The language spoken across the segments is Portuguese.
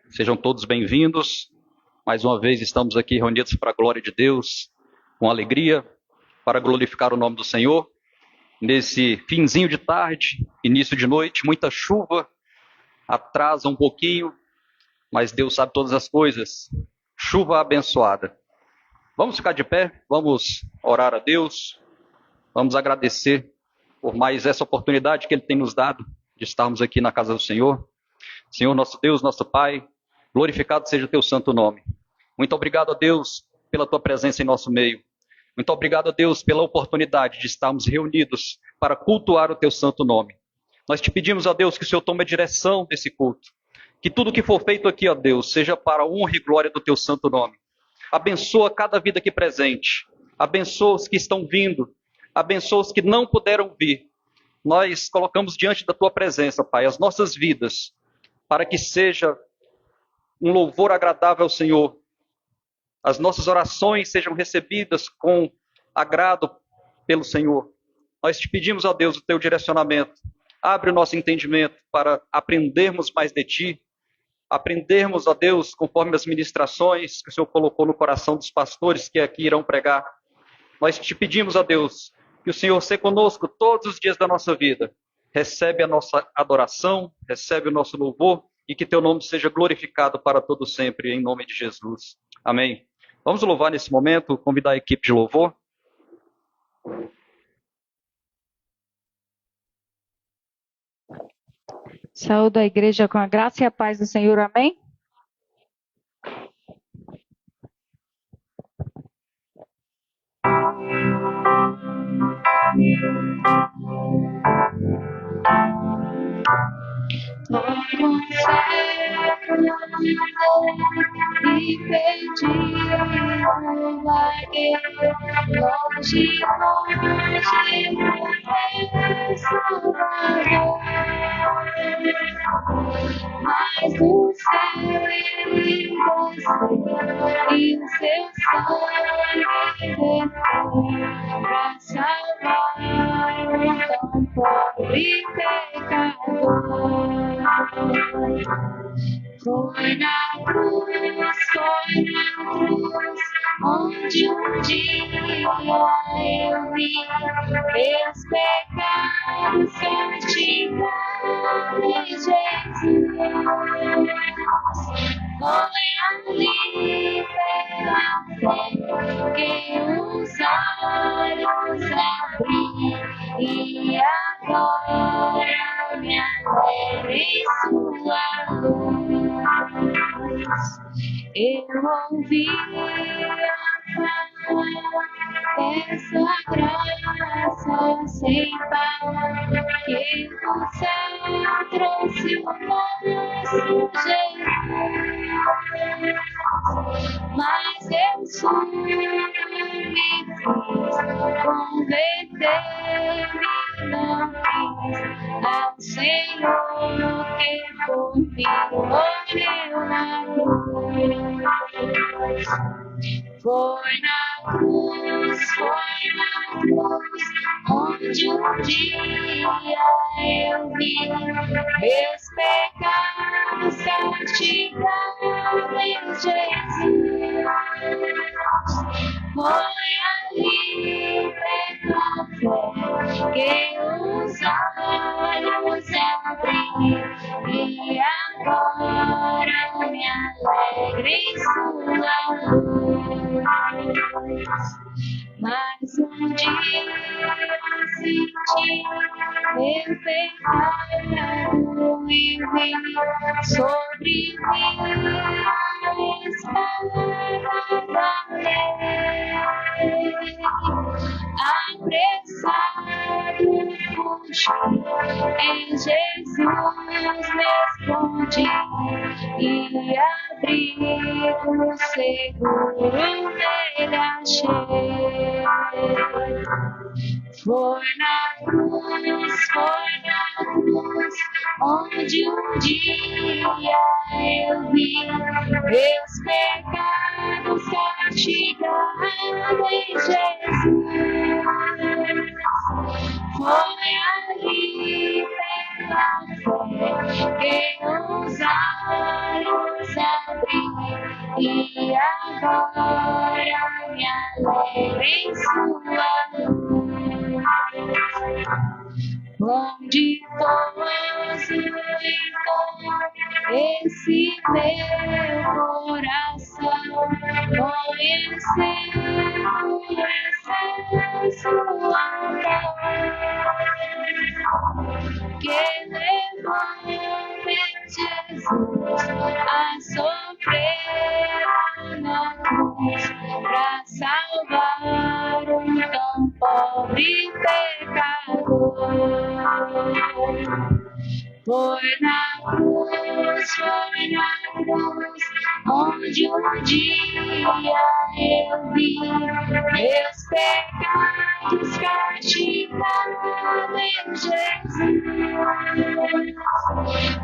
Sejam todos bem-vindos. Mais uma vez estamos aqui reunidos para a glória de Deus, com alegria, para glorificar o nome do Senhor. Nesse finzinho de tarde, início de noite, muita chuva, atrasa um pouquinho, mas Deus sabe todas as coisas. Chuva abençoada. Vamos ficar de pé, vamos orar a Deus, vamos agradecer por mais essa oportunidade que Ele tem nos dado de estarmos aqui na casa do Senhor. Senhor, nosso Deus, nosso Pai, glorificado seja o teu santo nome. Muito obrigado a Deus pela tua presença em nosso meio. Muito obrigado a Deus pela oportunidade de estarmos reunidos para cultuar o teu santo nome. Nós te pedimos a Deus que o Senhor tome a direção desse culto. Que tudo que for feito aqui, ó Deus, seja para a honra e glória do teu santo nome. Abençoa cada vida aqui presente. Abençoa os que estão vindo. Abençoa os que não puderam vir. Nós colocamos diante da tua presença, Pai, as nossas vidas, para que seja um louvor agradável ao Senhor. As nossas orações sejam recebidas com agrado pelo Senhor. Nós te pedimos, ó Deus, o teu direcionamento. Abre o nosso entendimento para aprendermos mais de ti. Aprendermos, ó Deus, conforme as ministrações que o Senhor colocou no coração dos pastores que aqui irão pregar. Nós te pedimos, ó Deus, que o Senhor seja conosco todos os dias da nossa vida. Recebe a nossa adoração, recebe o nosso louvor e que teu nome seja glorificado para todo sempre, em nome de Jesus. Amém. Vamos louvar nesse momento, convidar a equipe de louvor. Saúde a igreja com a graça e a paz do Senhor, amém? Como e perdido, larguei longe, meu Salvador. Mas do céu ele desceu e o seu sangue derramou pra salvar um tão pobre pecador. Foi na cruz, onde um dia eu vi meus pecados castigados em Jesus. Foi ali pela fé que os olhos abri e agora me alegro em sua luz. Eu ouvi essa graça sem par que o céu trouxe o nosso Jesus. Mas eu sou me fiz converter-me, não quis ao Senhor que por mim morreu na cruz. Foi na cruz, onde um dia eu vi meus pecados castigados em Jesus. Foi ali pela fé que os olhos abri e agora me alegro em sua luz. Mas um dia senti meu pecado e vi sobre mim a espada da lei. Apressado fugi, em Jesus me escondi e abrigo seguro nele achei. Foi na cruz, onde um dia eu vi meus pecados castigados em Jesus. Foi ali pela fé que os olhos e agora me alegro em sua luz. Onde posso então esse meu coração conhecer o excelso amor que levou-me Jesus a sofrer na cruz para salvar um tão pobre pecador. Foi na cruz, onde um dia eu vi meus pecados castigados em Jesus.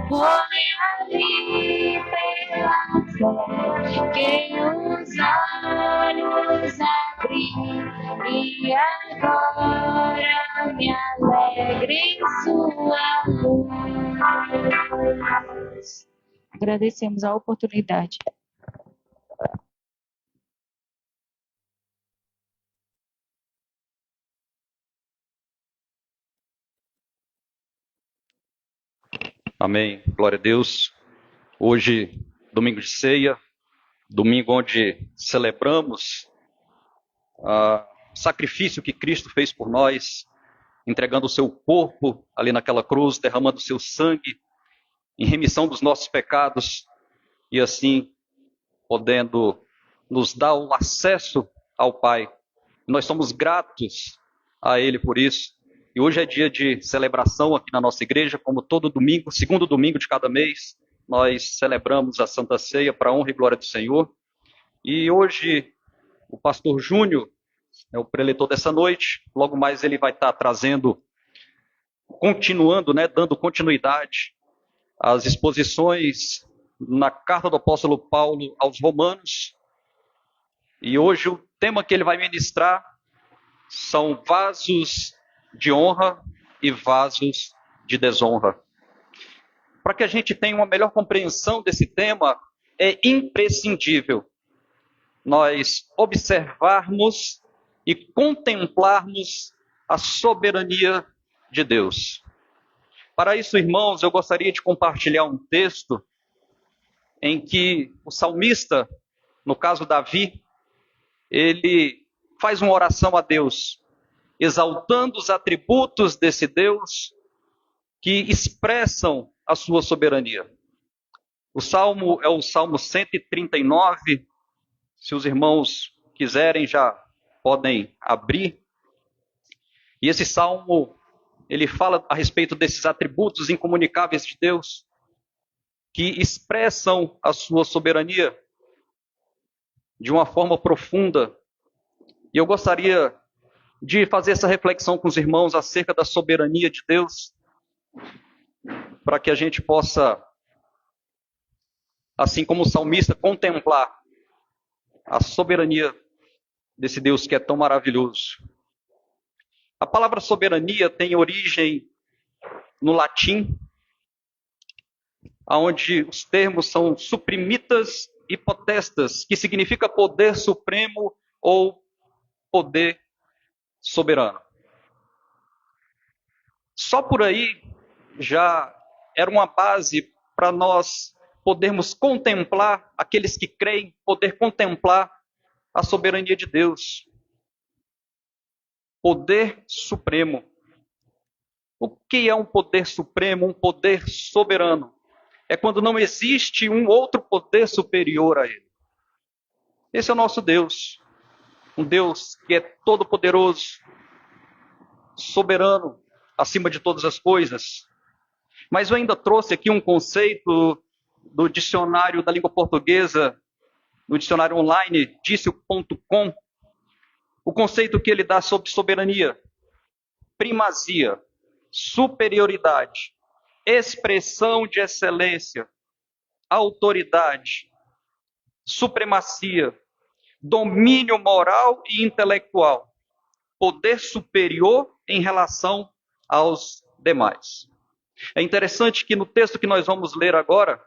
Foi ali pela fé que os olhos abri e agora me alegro em sua luz. Agradecemos a oportunidade. Amém. Glória a Deus. Hoje, domingo de ceia, domingo onde celebramos o sacrifício que Cristo fez por nós, entregando o seu corpo ali naquela cruz, derramando o seu sangue em remissão dos nossos pecados e assim podendo nos dar o acesso ao Pai. Nós somos gratos a Ele por isso. E hoje é dia de celebração aqui na nossa igreja, como todo domingo, segundo domingo de cada mês, nós celebramos a Santa Ceia para a honra e glória do Senhor. E hoje o pastor Júnior é o preletor dessa noite, logo mais ele vai estar trazendo, continuando, dando continuidade às exposições na carta do apóstolo Paulo aos Romanos. E hoje o tema que ele vai ministrar são vasos de honra e vasos de desonra. Para que a gente tenha uma melhor compreensão desse tema, é imprescindível nós observarmos e contemplarmos a soberania de Deus. Para isso, irmãos, eu gostaria de compartilhar um texto em que o salmista, no caso Davi, ele faz uma oração a Deus, exaltando os atributos desse Deus que expressam a sua soberania. O salmo é o Salmo 139. Se os irmãos quiserem, já podem abrir. E esse salmo, ele fala a respeito desses atributos incomunicáveis de Deus, que expressam a sua soberania de uma forma profunda. E eu gostaria de fazer essa reflexão com os irmãos acerca da soberania de Deus, para que a gente possa, assim como o salmista, contemplar a soberania desse Deus que é tão maravilhoso. A palavra soberania tem origem no latim, onde os termos são supremitas e potestas, que significa poder supremo ou poder soberano. Só por aí já era uma base para nós podermos contemplar, aqueles que creem, poder contemplar a soberania de Deus. Poder supremo. O que é um poder supremo, um poder soberano? É quando não existe um outro poder superior a ele. Esse é o nosso Deus. Um Deus que é todo-poderoso, soberano, acima de todas as coisas. Mas eu ainda trouxe aqui um conceito do dicionário da língua portuguesa, no dicionário online, dicio.com, o conceito que ele dá sobre soberania: primazia, superioridade, expressão de excelência, autoridade, supremacia, domínio moral e intelectual, poder superior em relação aos demais. É interessante que no texto que nós vamos ler agora,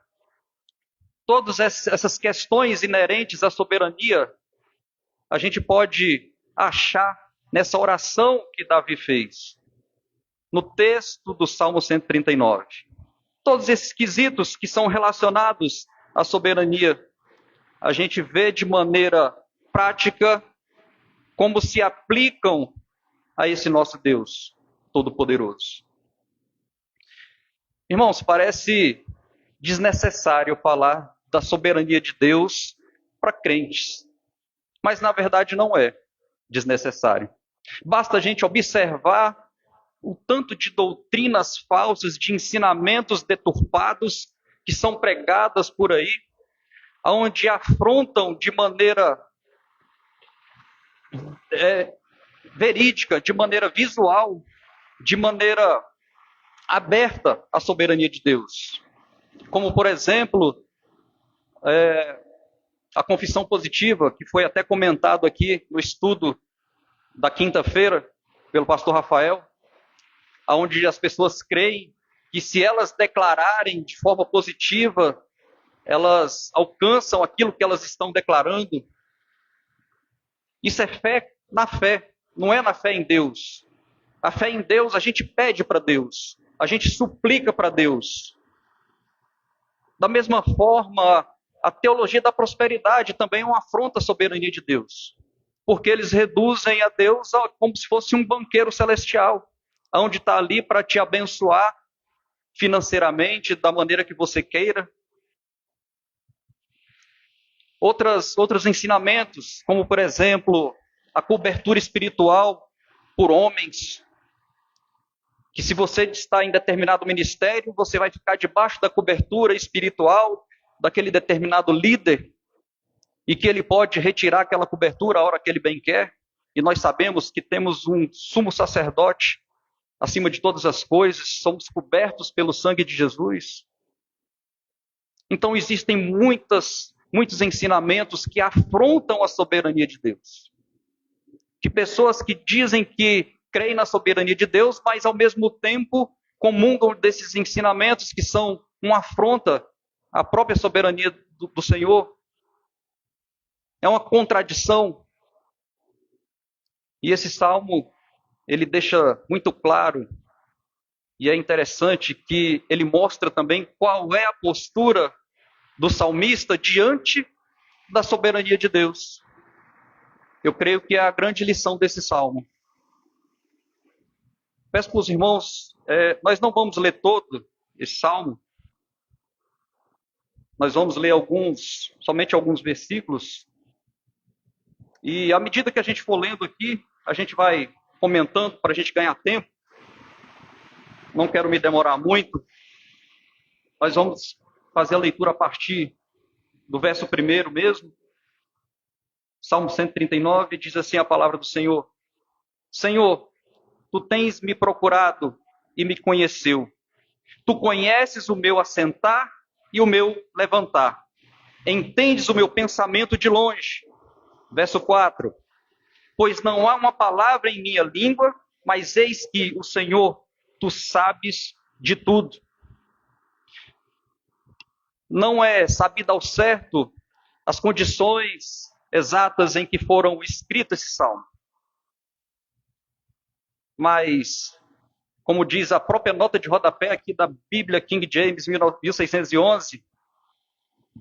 todas essas questões inerentes à soberania, a gente pode achar nessa oração que Davi fez, no texto do Salmo 139. Todos esses quesitos que são relacionados à soberania, a gente vê de maneira prática como se aplicam a esse nosso Deus Todo-Poderoso. Irmãos, parece desnecessário falar da soberania de Deus para crentes, mas na verdade não é desnecessário. Basta a gente observar o tanto de doutrinas falsas, de ensinamentos deturpados que são pregadas por aí, onde afrontam de maneira verídica, de maneira visual, de maneira aberta a soberania de Deus. Como, por exemplo, a confissão positiva, que foi até comentado aqui no estudo da quinta-feira pelo pastor Rafael, onde as pessoas creem que se elas declararem de forma positiva, elas alcançam aquilo que elas estão declarando. Isso é fé na fé, não é na fé em Deus. A fé em Deus a gente pede para Deus, a gente suplica para Deus. Da mesma forma, a teologia da prosperidade também é uma afronta à soberania de Deus, porque eles reduzem a Deus como se fosse um banqueiro celestial, onde está ali para te abençoar financeiramente, da maneira que você queira. Outros ensinamentos, como por exemplo, a cobertura espiritual por homens, que se você está em determinado ministério, você vai ficar debaixo da cobertura espiritual daquele determinado líder, e que ele pode retirar aquela cobertura a hora que ele bem quer, e nós sabemos que temos um sumo sacerdote acima de todas as coisas, somos cobertos pelo sangue de Jesus. Então existem muitos ensinamentos que afrontam a soberania de Deus. De pessoas que dizem que creem na soberania de Deus, mas ao mesmo tempo comungam desses ensinamentos que são uma afronta à própria soberania do Senhor. É uma contradição. E esse salmo, ele deixa muito claro, e é interessante que ele mostra também qual é a postura do salmista diante da soberania de Deus. Eu creio que é a grande lição desse salmo. Peço para os irmãos, nós não vamos ler todo esse salmo, nós vamos ler somente alguns versículos, e à medida que a gente for lendo aqui, a gente vai comentando para a gente ganhar tempo. Não quero me demorar muito. Nós vamos fazer a leitura a partir do verso 1 mesmo. Salmo 139 diz assim a palavra do Senhor: Senhor, tu tens me procurado e me conheceu. Tu conheces o meu assentar e o meu levantar. Entendes o meu pensamento de longe. Verso 4. Pois não há uma palavra em minha língua, mas eis que o Senhor, tu sabes de tudo. Não é sabido ao certo as condições exatas em que foram escritos esse salmo. Mas, como diz a própria nota de rodapé aqui da Bíblia King James 1611,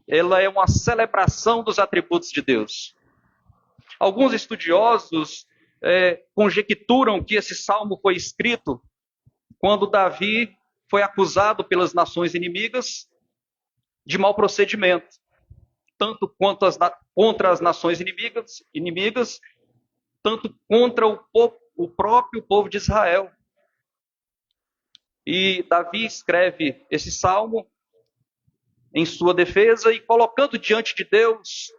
ela é uma celebração dos atributos de Deus. Alguns estudiosos conjecturam que esse salmo foi escrito quando Davi foi acusado pelas nações inimigas de mau procedimento, tanto contra as nações inimigas, tanto contra o próprio povo de Israel. E Davi escreve esse salmo em sua defesa e colocando diante de Deus,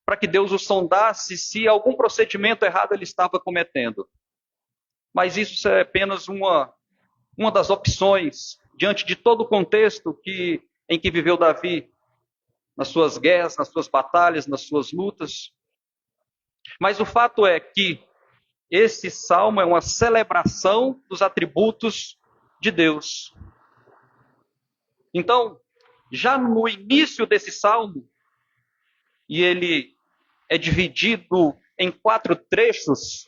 para que Deus o sondasse se algum procedimento errado ele estava cometendo. Mas isso é apenas uma das opções, diante de todo o contexto em que viveu Davi, nas suas guerras, nas suas batalhas, nas suas lutas. Mas o fato é que esse salmo é uma celebração dos atributos de Deus. Então, já no início desse salmo, e ele é dividido em 4 trechos,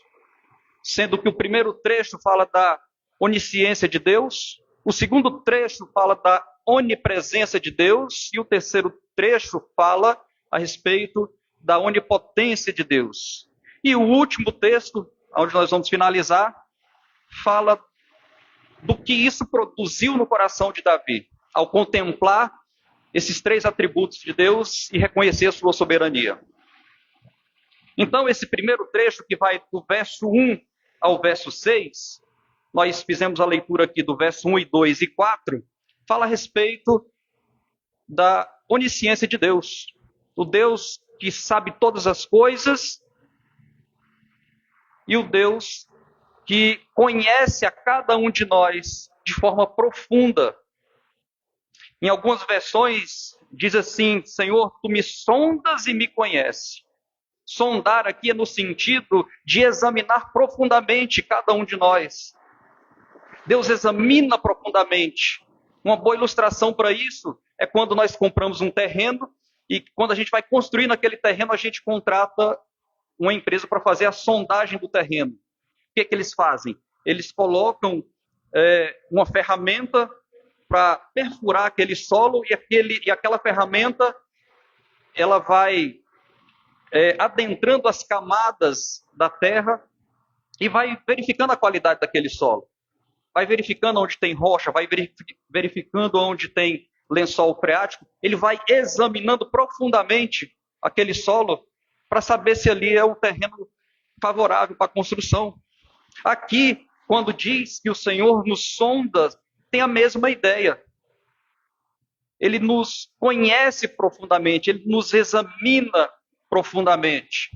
sendo que o primeiro trecho fala da onisciência de Deus, o segundo trecho fala da onipresença de Deus, e o terceiro trecho fala a respeito da onipotência de Deus. E o último texto, onde nós vamos finalizar, fala do que isso produziu no coração de Davi, ao contemplar esses 3 atributos de Deus e reconhecer a sua soberania. Então, esse primeiro trecho, que vai do verso 1 ao verso 6, nós fizemos a leitura aqui do verso 1 e 2 e 4, fala a respeito da onisciência de Deus. O Deus que sabe todas as coisas e o Deus que conhece a cada um de nós de forma profunda. Em algumas versões diz assim: Senhor, tu me sondas e me conheces. Sondar aqui é no sentido de examinar profundamente cada um de nós. Deus examina profundamente. Uma boa ilustração para isso é quando nós compramos um terreno e quando a gente vai construir naquele terreno, a gente contrata uma empresa para fazer a sondagem do terreno. O que eles fazem? Eles colocam uma ferramenta para perfurar aquele solo e aquela ferramenta ela vai adentrando as camadas da terra e vai verificando a qualidade daquele solo. Vai verificando onde tem rocha, vai verificando onde tem lençol freático. Ele vai examinando profundamente aquele solo para saber se ali é um terreno favorável para a construção. Aqui, quando diz que o Senhor nos sonda, tem a mesma ideia. Ele nos conhece profundamente, ele nos examina profundamente.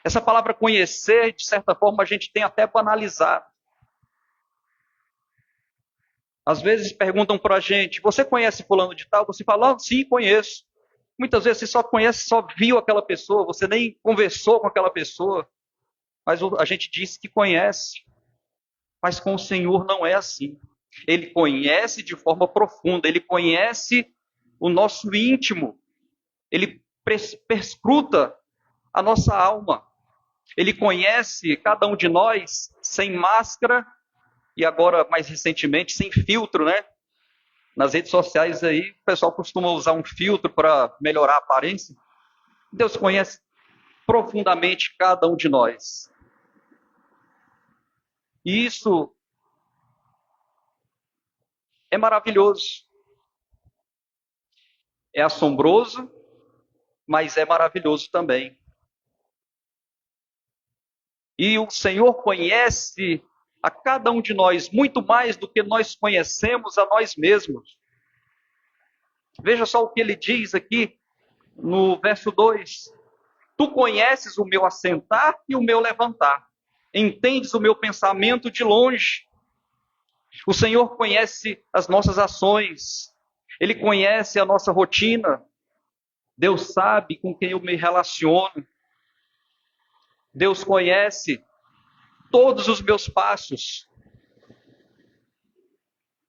Essa palavra conhecer, de certa forma, a gente tem até banalizado. Às vezes perguntam para a gente: você conhece fulano de tal? Você fala: sim, conheço. Muitas vezes você só conhece, só viu aquela pessoa, você nem conversou com aquela pessoa. Mas a gente diz que conhece. Mas com o Senhor não é assim. Ele conhece de forma profunda, ele conhece o nosso íntimo. Ele perscruta a nossa alma. Ele conhece cada um de nós sem máscara e agora, mais recentemente, sem filtro, né? Nas redes sociais aí, o pessoal costuma usar um filtro para melhorar a aparência. Deus conhece profundamente cada um de nós. E isso é maravilhoso. É assombroso, mas é maravilhoso também. E o Senhor conhece a cada um de nós muito mais do que nós conhecemos a nós mesmos. Veja só o que ele diz aqui no verso 2. Tu conheces o meu assentar e o meu levantar. Entendes o meu pensamento de longe. O Senhor conhece as nossas ações. Ele conhece a nossa rotina. Deus sabe com quem eu me relaciono. Deus conhece todos os meus passos.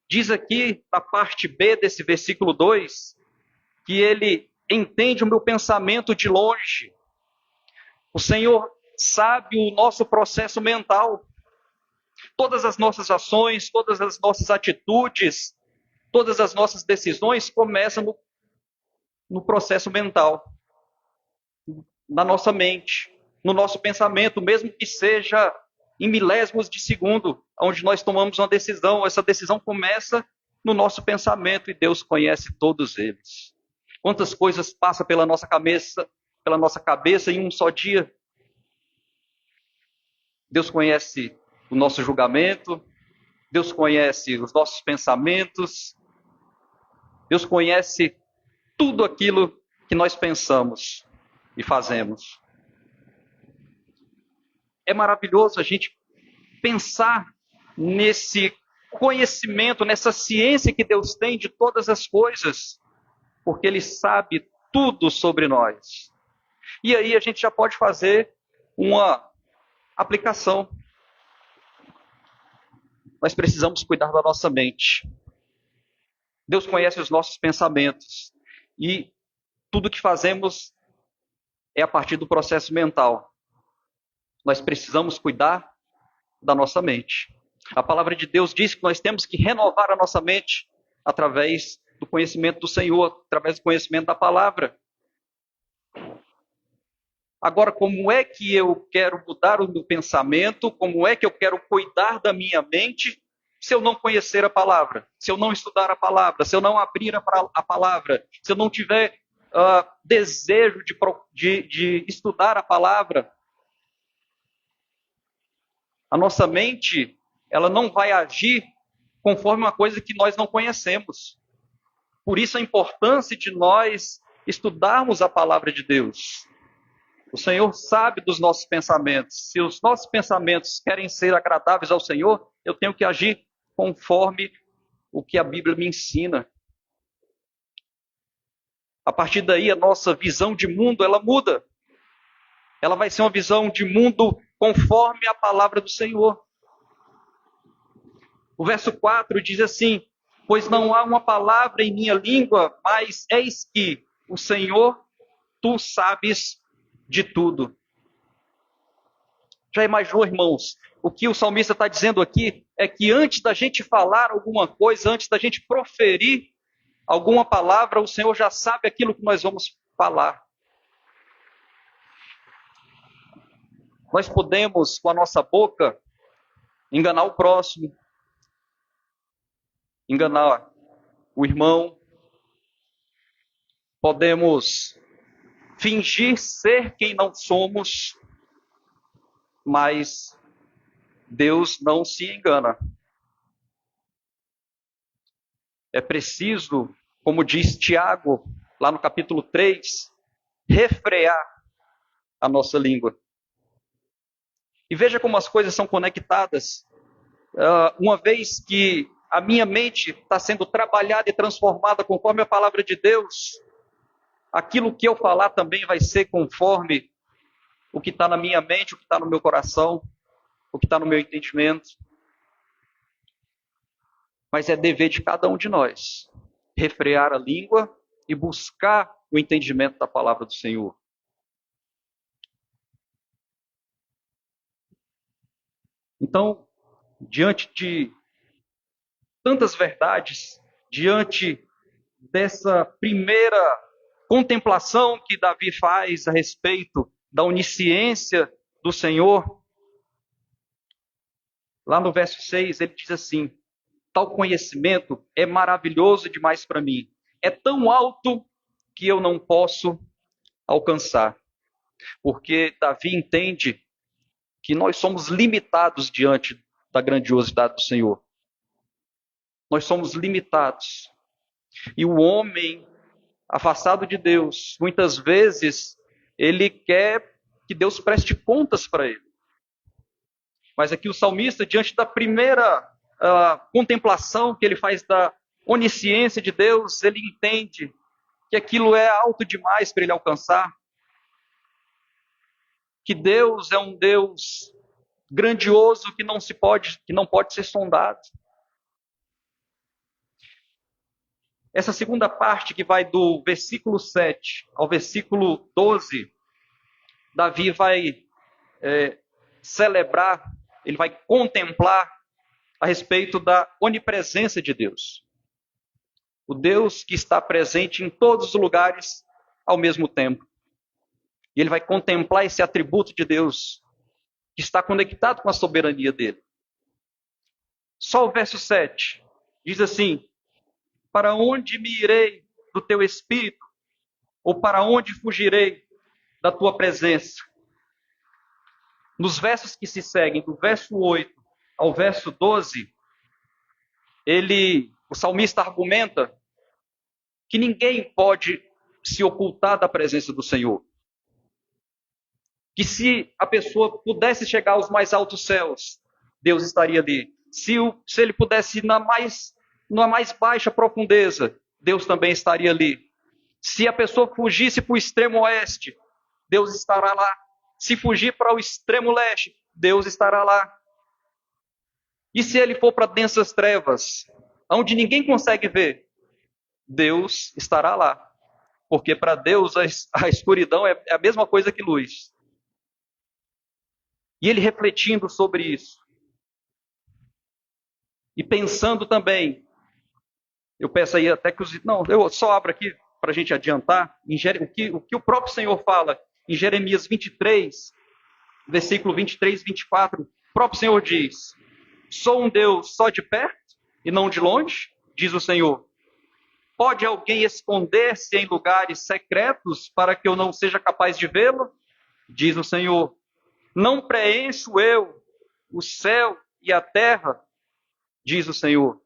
Diz aqui, na parte B desse versículo 2, que ele entende o meu pensamento de longe. O Senhor sabe o nosso processo mental. Todas as nossas ações, todas as nossas atitudes, todas as nossas decisões começam no processo mental, na nossa mente, no nosso pensamento, mesmo que seja em milésimos de segundo, onde nós tomamos uma decisão. Essa decisão começa no nosso pensamento e Deus conhece todos eles. Quantas coisas passam pela nossa cabeça em um só dia? Deus conhece o nosso julgamento, Deus conhece os nossos pensamentos, Deus conhece tudo aquilo que nós pensamos e fazemos. É maravilhoso a gente pensar nesse conhecimento, nessa ciência que Deus tem de todas as coisas, porque Ele sabe tudo sobre nós. E aí a gente já pode fazer uma aplicação. Nós precisamos cuidar da nossa mente. Deus conhece os nossos pensamentos. E tudo que fazemos é a partir do processo mental. Nós precisamos cuidar da nossa mente. A palavra de Deus diz que nós temos que renovar a nossa mente através do conhecimento do Senhor, através do conhecimento da palavra. Agora, como é que eu quero mudar o meu pensamento? Como é que eu quero cuidar da minha mente se eu não conhecer a palavra? Se eu não estudar a palavra? Se eu não abrir a palavra? Se eu não tiver desejo de estudar a palavra? A nossa mente, ela não vai agir conforme uma coisa que nós não conhecemos. Por isso a importância de nós estudarmos a palavra de Deus. O Senhor sabe dos nossos pensamentos. Se os nossos pensamentos querem ser agradáveis ao Senhor, eu tenho que agir conforme o que a Bíblia me ensina. A partir daí, a nossa visão de mundo, ela muda. Ela vai ser uma visão de mundo conforme a palavra do Senhor. O verso 4 diz assim: pois não há uma palavra em minha língua, mas eis que o Senhor, tu sabes de tudo. Já imaginou, irmãos? O que o salmista está dizendo aqui é que antes da gente falar alguma coisa, antes da gente proferir alguma palavra, o Senhor já sabe aquilo que nós vamos falar. Nós podemos, com a nossa boca, enganar o próximo, enganar o irmão, podemos fingir ser quem não somos, mas Deus não se engana. É preciso, como diz Tiago, lá no capítulo 3, refrear a nossa língua. E veja como as coisas são conectadas. Uma vez que a minha mente está sendo trabalhada e transformada conforme a palavra de Deus, aquilo que eu falar também vai ser conforme o que está na minha mente, o que está no meu coração, o que está no meu entendimento. Mas é dever de cada um de nós refrear a língua e buscar o entendimento da palavra do Senhor. Então, diante de tantas verdades, diante dessa primeira contemplação que Davi faz a respeito da onisciência do Senhor, lá no verso 6 ele diz assim: tal conhecimento é maravilhoso demais para mim, é tão alto que eu não posso alcançar. Porque Davi entende que nós somos limitados diante da grandiosidade do Senhor. Nós somos limitados. E o homem afastado de Deus, muitas vezes, ele quer que Deus preste contas para ele. Mas aqui o salmista, diante da primeira contemplação que ele faz da onisciência de Deus, ele entende que aquilo é alto demais para ele alcançar. Que Deus é um Deus grandioso que não pode ser sondado. Essa segunda parte que vai do versículo 7 ao versículo 12, Davi vai celebrar, ele vai contemplar a respeito da onipresença de Deus. O Deus que está presente em todos os lugares ao mesmo tempo. E ele vai contemplar esse atributo de Deus que está conectado com a soberania dele. Só o verso 7 diz assim: para onde me irei do teu espírito? Ou para onde fugirei da tua presença? Nos versos que se seguem, do verso 8 ao verso 12, o salmista argumenta que ninguém pode se ocultar da presença do Senhor. Que se a pessoa pudesse chegar aos mais altos céus, Deus estaria ali. Se ele pudesse ir na mais baixa profundeza, Deus também estaria ali. Se a pessoa fugisse para o extremo oeste, Deus estará lá. Se fugir para o extremo leste, Deus estará lá. E se ele for para densas trevas, onde ninguém consegue ver, Deus estará lá. Porque para Deus a escuridão é a mesma coisa que luz. E ele refletindo sobre isso, e pensando também, eu peço aí até que os... Não, eu só abro aqui para a gente adiantar, o que o próprio Senhor fala em Jeremias 23, versículo 23 e 24, o próprio Senhor diz: sou um Deus só de perto e não de longe, diz o Senhor. Pode alguém esconder-se em lugares secretos para que eu não seja capaz de vê-lo? Diz o Senhor. Não preencho eu o céu e a terra? Diz o Senhor.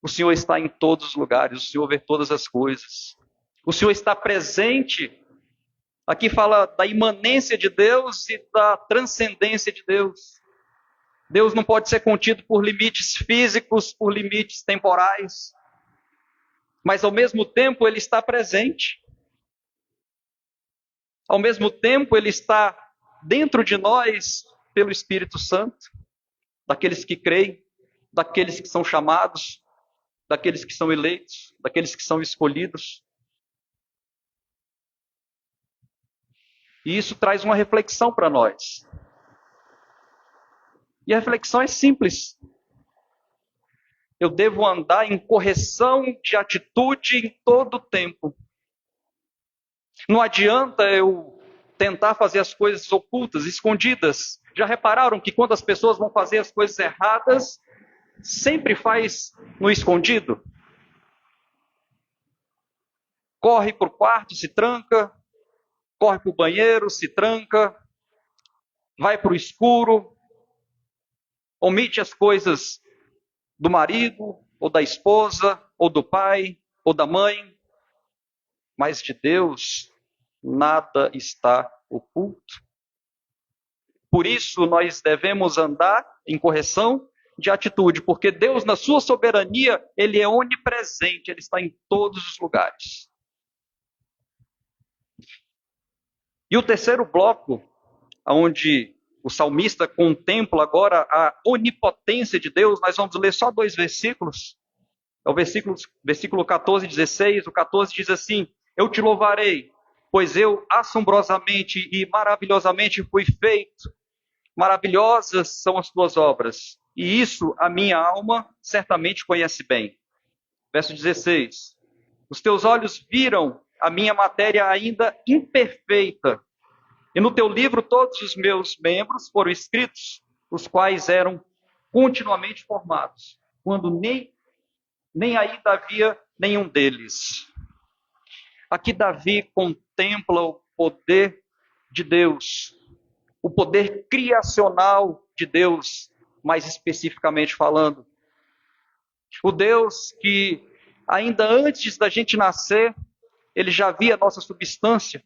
O Senhor está em todos os lugares, o Senhor vê todas as coisas. O Senhor está presente. Aqui fala da imanência de Deus e da transcendência de Deus. Deus não pode ser contido por limites físicos, por limites temporais. Mas ao mesmo tempo ele está presente. Ao mesmo tempo ele está dentro de nós pelo Espírito Santo, daqueles que creem, daqueles que são chamados, daqueles que são eleitos, daqueles que são escolhidos. E isso traz uma reflexão para nós. E a reflexão é simples. Eu devo andar em correção de atitude em todo o tempo. Não adianta eu tentar fazer as coisas ocultas, escondidas. Já repararam que quando as pessoas vão fazer as coisas erradas, sempre faz no escondido? Corre para o quarto, se tranca. Corre para o banheiro, se tranca. Vai para o escuro. Omite as coisas do marido, ou da esposa, ou do pai, ou da mãe. Mas de Deus, nada está oculto. Por isso, nós devemos andar em correção de atitude, porque Deus, na sua soberania, Ele é onipresente, Ele está em todos os lugares. E o terceiro bloco, onde o salmista contempla agora a onipotência de Deus, nós vamos ler só 2 versículos. É o versículo 14 e 16. O 14 diz assim: eu te louvarei, pois eu assombrosamente e maravilhosamente fui feito. Maravilhosas são as tuas obras, e isso a minha alma certamente conhece bem. Verso 16. Os teus olhos viram a minha matéria ainda imperfeita, e no teu livro todos os meus membros foram escritos, os quais eram continuamente formados, quando nem ainda havia nenhum deles. Aqui Davi contempla o poder de Deus, o poder criacional de Deus, mais especificamente falando. O Deus que, ainda antes da gente nascer, Ele já via a nossa substância.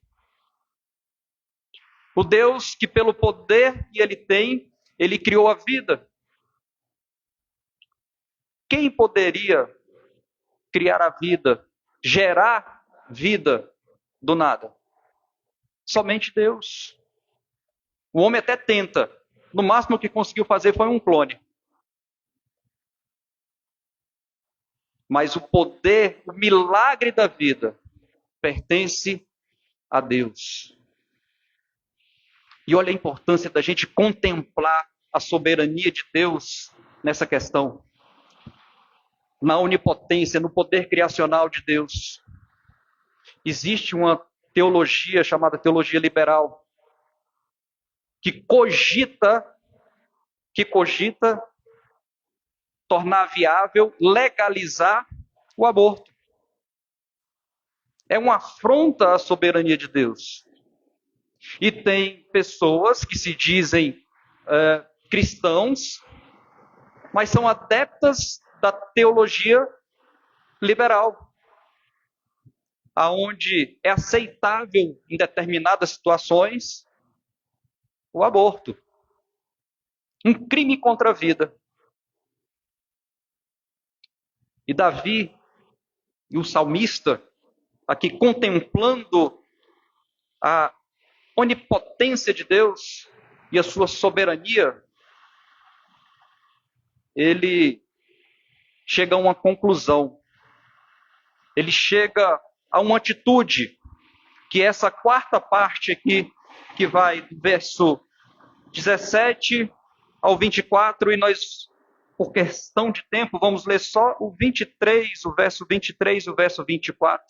O Deus que, pelo poder que Ele tem, Ele criou a vida. Quem poderia criar a vida, gerar vida do nada? Somente Deus. O homem até tenta. No máximo que conseguiu fazer foi um clone. Mas o poder, o milagre da vida, pertence a Deus. E olha a importância da gente contemplar a soberania de Deus nessa questão. Na onipotência, no poder criacional de Deus. Existe uma teologia chamada teologia liberal, que cogita tornar viável, legalizar o aborto. É uma afronta à soberania de Deus. E tem pessoas que se dizem cristãos, mas são adeptas da teologia liberal, aonde é aceitável em determinadas situações o aborto. Um crime contra a vida. E Davi e o salmista, aqui contemplando a onipotência de Deus e a sua soberania, ele chega a uma conclusão. ele chega a uma atitude, que é essa quarta parte aqui, que vai do verso 17 ao 24, e nós, por questão de tempo, vamos ler só o 23, o verso 23 e o verso 24.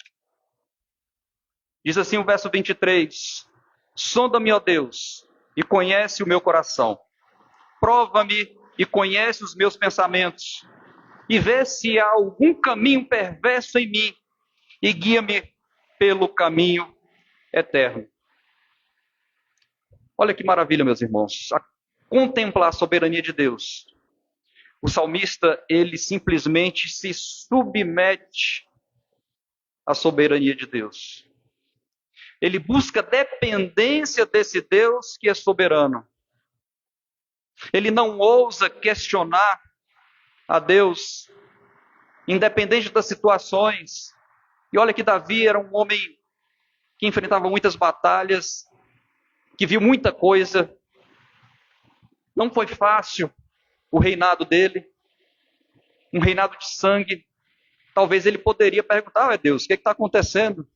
Diz assim o verso 23: Sonda-me, ó Deus, e conhece o meu coração. Prova-me e conhece os meus pensamentos, e vê se há algum caminho perverso em mim, e guia-me pelo caminho eterno. Olha que maravilha, meus irmãos, a contemplar a soberania de Deus. O salmista, ele simplesmente se submete à soberania de Deus. Ele busca dependência desse Deus que é soberano. Ele não ousa questionar a Deus, independente das situações. E olha que Davi era um homem que enfrentava muitas batalhas, que viu muita coisa. Não foi fácil o reinado dele, um reinado de sangue. Talvez ele poderia perguntar: Deus, o que está acontecendo?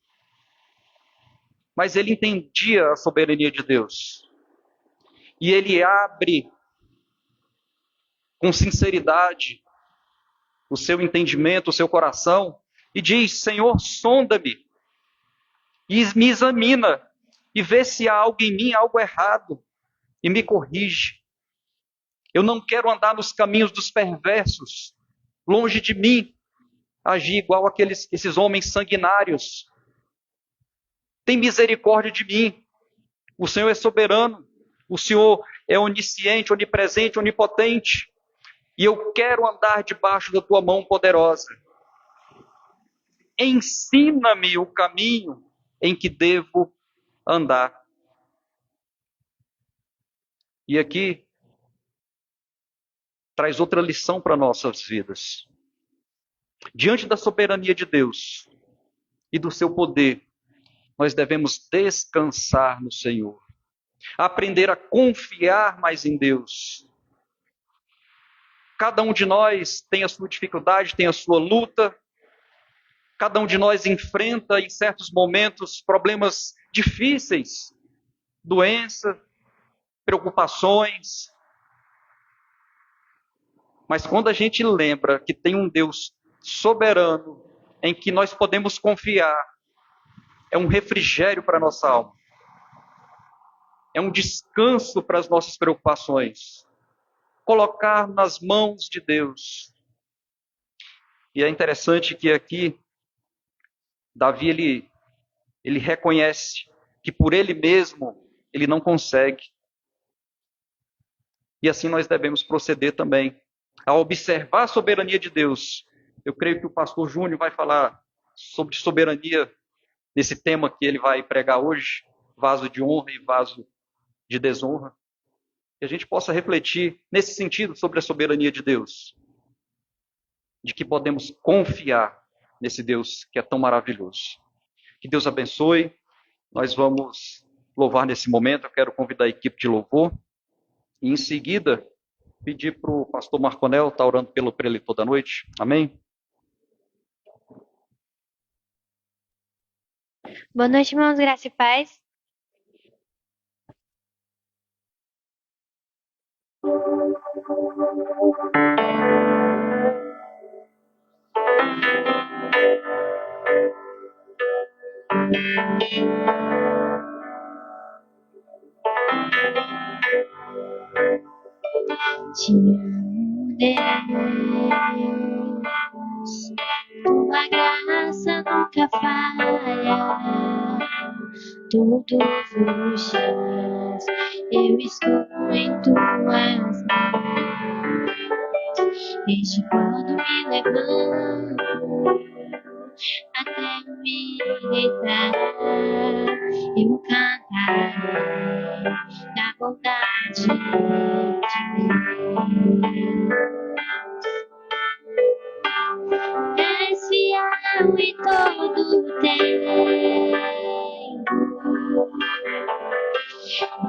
Mas ele entendia a soberania de Deus. E ele abre com sinceridade o seu entendimento, o seu coração, e diz: Senhor, sonda-me e me examina, e vê se há algo em mim, algo errado, e me corrige. Eu não quero andar nos caminhos dos perversos, longe de mim agir igual esses homens sanguinários. Tem misericórdia de mim. O Senhor é soberano, o Senhor é onisciente, onipresente, onipotente, e eu quero andar debaixo da tua mão poderosa. Ensina-me o caminho em que devo andar. E aqui traz outra lição para nossas vidas. Diante da soberania de Deus e do seu poder, nós devemos descansar no Senhor, aprender a confiar mais em Deus. Cada um de nós tem a sua dificuldade, tem a sua luta. Cada um de nós enfrenta em certos momentos problemas difíceis, doença, preocupações. Mas quando a gente lembra que tem um Deus soberano em que nós podemos confiar, é um refrigério para a nossa alma. É um descanso para as nossas preocupações. Colocar nas mãos de Deus. E é interessante que aqui, Davi, ele reconhece que por ele mesmo, ele não consegue. E assim nós devemos proceder também. Ao observar a soberania de Deus, eu creio que o pastor Júnior vai falar sobre soberania nesse tema que ele vai pregar hoje, vaso de honra e vaso de desonra. Que a gente possa refletir nesse sentido sobre a soberania de Deus. De que podemos confiar nesse Deus que é tão maravilhoso. Que Deus abençoe. Nós vamos louvar nesse momento. Eu quero convidar a equipe de louvor. E em seguida, pedir para o pastor Marconel estar orando pelo preletor da noite. Amém? Boa noite, irmãos, graça e paz. Te amo, Deus, tua graça nunca falha. Todos os dias eu estou em tuas mãos. Desde quando me levanto até me deitar, eu cantarei da bondade de Deus. És fiel em todo tempo,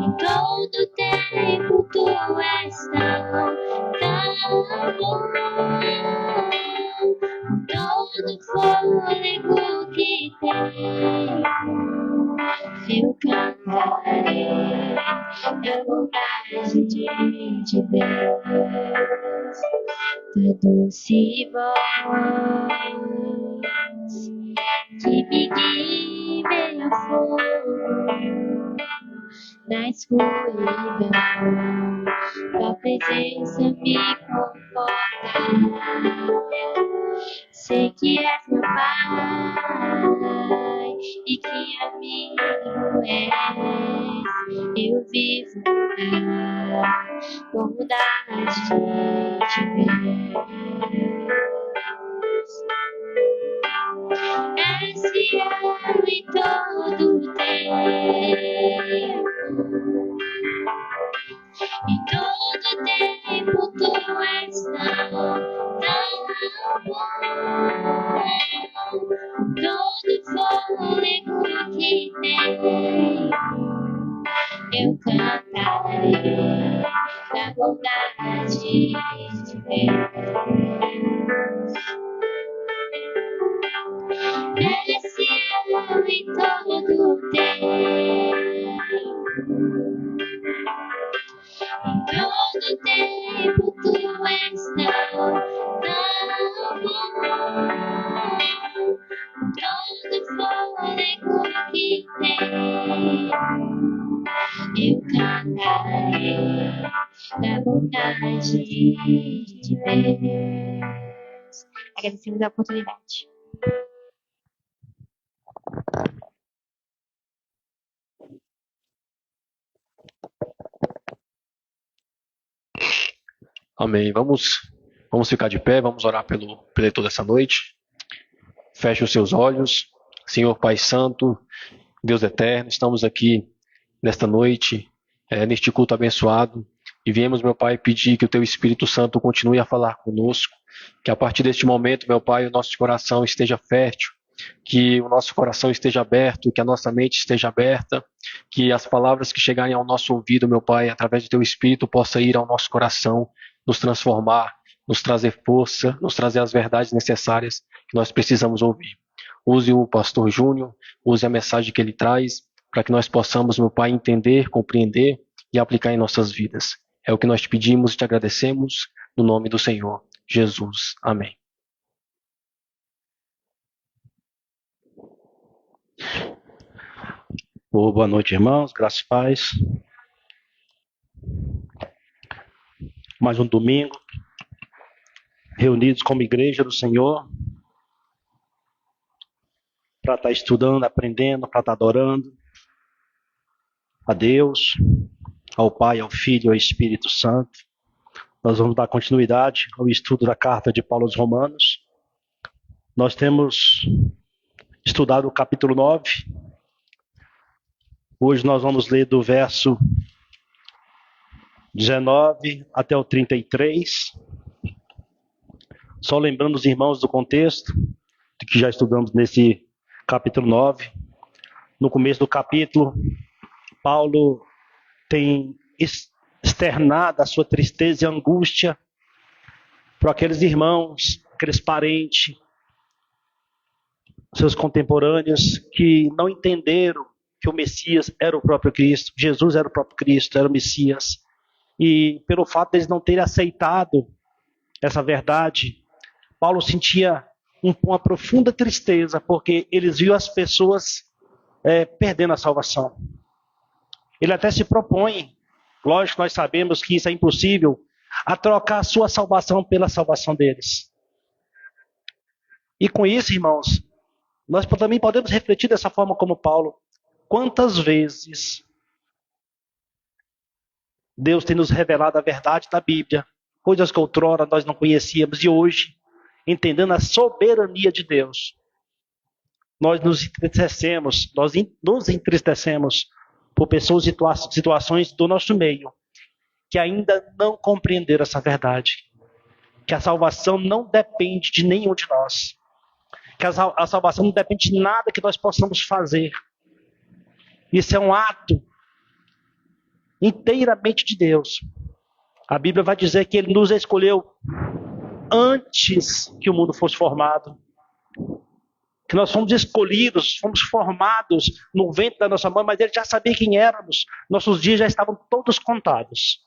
em todo tempo tu és tão bom. Todo fôlego eu cantarei a bondade de Deus, tua doce voz que me guia meu fogo na escuridão, tua presença me conforta. Sei que és meu Pai e que amigo és. Eu vivo na bondade de Deus. És fiel em todo o tempo. Em todo tempo tu és tão bom. Todo fôlego que tenho, eu cantarei da bondade de Deus. És fiel em todo o tempo. Em todo tempo tu és tão bom. Todo fôlego que tenho, eu cantarei da bondade de Deus. Agradecemos a oportunidade. Amém. Vamos ficar de pé, vamos orar pelo eleitor dessa noite. Feche os seus olhos. Senhor Pai Santo, Deus Eterno, estamos aqui nesta noite, neste culto abençoado, e viemos, meu Pai, pedir que o Teu Espírito Santo continue a falar conosco, que a partir deste momento, meu Pai, o nosso coração esteja fértil, que o nosso coração esteja aberto, que a nossa mente esteja aberta, que as palavras que chegarem ao nosso ouvido, meu Pai, através do Teu Espírito, possa ir ao nosso coração, nos transformar, nos trazer força, nos trazer as verdades necessárias que nós precisamos ouvir. Use o pastor Júnior, use a mensagem que ele traz, para que nós possamos, meu Pai, entender, compreender e aplicar em nossas vidas. É o que nós te pedimos e te agradecemos, no nome do Senhor Jesus. Amém. Boa noite, irmãos, graças e paz. Mais um domingo, reunidos como igreja do Senhor, para estar estudando, aprendendo, para estar adorando a Deus, ao Pai, ao Filho e ao Espírito Santo. Nós vamos dar continuidade ao estudo da carta de Paulo aos Romanos. Nós temos estudado o capítulo 9. Hoje nós vamos ler do verso 19 até o 33. Só lembrando os irmãos do contexto, de que já estudamos nesse capítulo 9. No começo do capítulo, Paulo tem externado a sua tristeza e angústia para aqueles irmãos, aqueles parentes, seus contemporâneos, que não entenderam que o Messias era o próprio Cristo, Jesus era o próprio Cristo, era o Messias. E pelo fato de eles não terem aceitado essa verdade, Paulo sentia uma profunda tristeza, porque eles viam as pessoas perdendo a salvação. Ele até se propõe, lógico, nós sabemos que isso é impossível, a trocar a sua salvação pela salvação deles. E com isso, irmãos, nós também podemos refletir dessa forma como Paulo. Quantas vezes Deus tem nos revelado a verdade da Bíblia, coisas que outrora nós não conhecíamos, e hoje, entendendo a soberania de Deus, nós nos entristecemos por pessoas e situações do nosso meio que ainda não compreenderam essa verdade, que a salvação não depende de nenhum de nós, que a salvação não depende de nada que nós possamos fazer. Isso é um ato inteiramente de Deus. A Bíblia vai dizer que Ele nos escolheu antes que o mundo fosse formado, que nós fomos escolhidos, fomos formados no ventre da nossa mãe, mas Ele já sabia quem éramos. Nossos dias já estavam todos contados.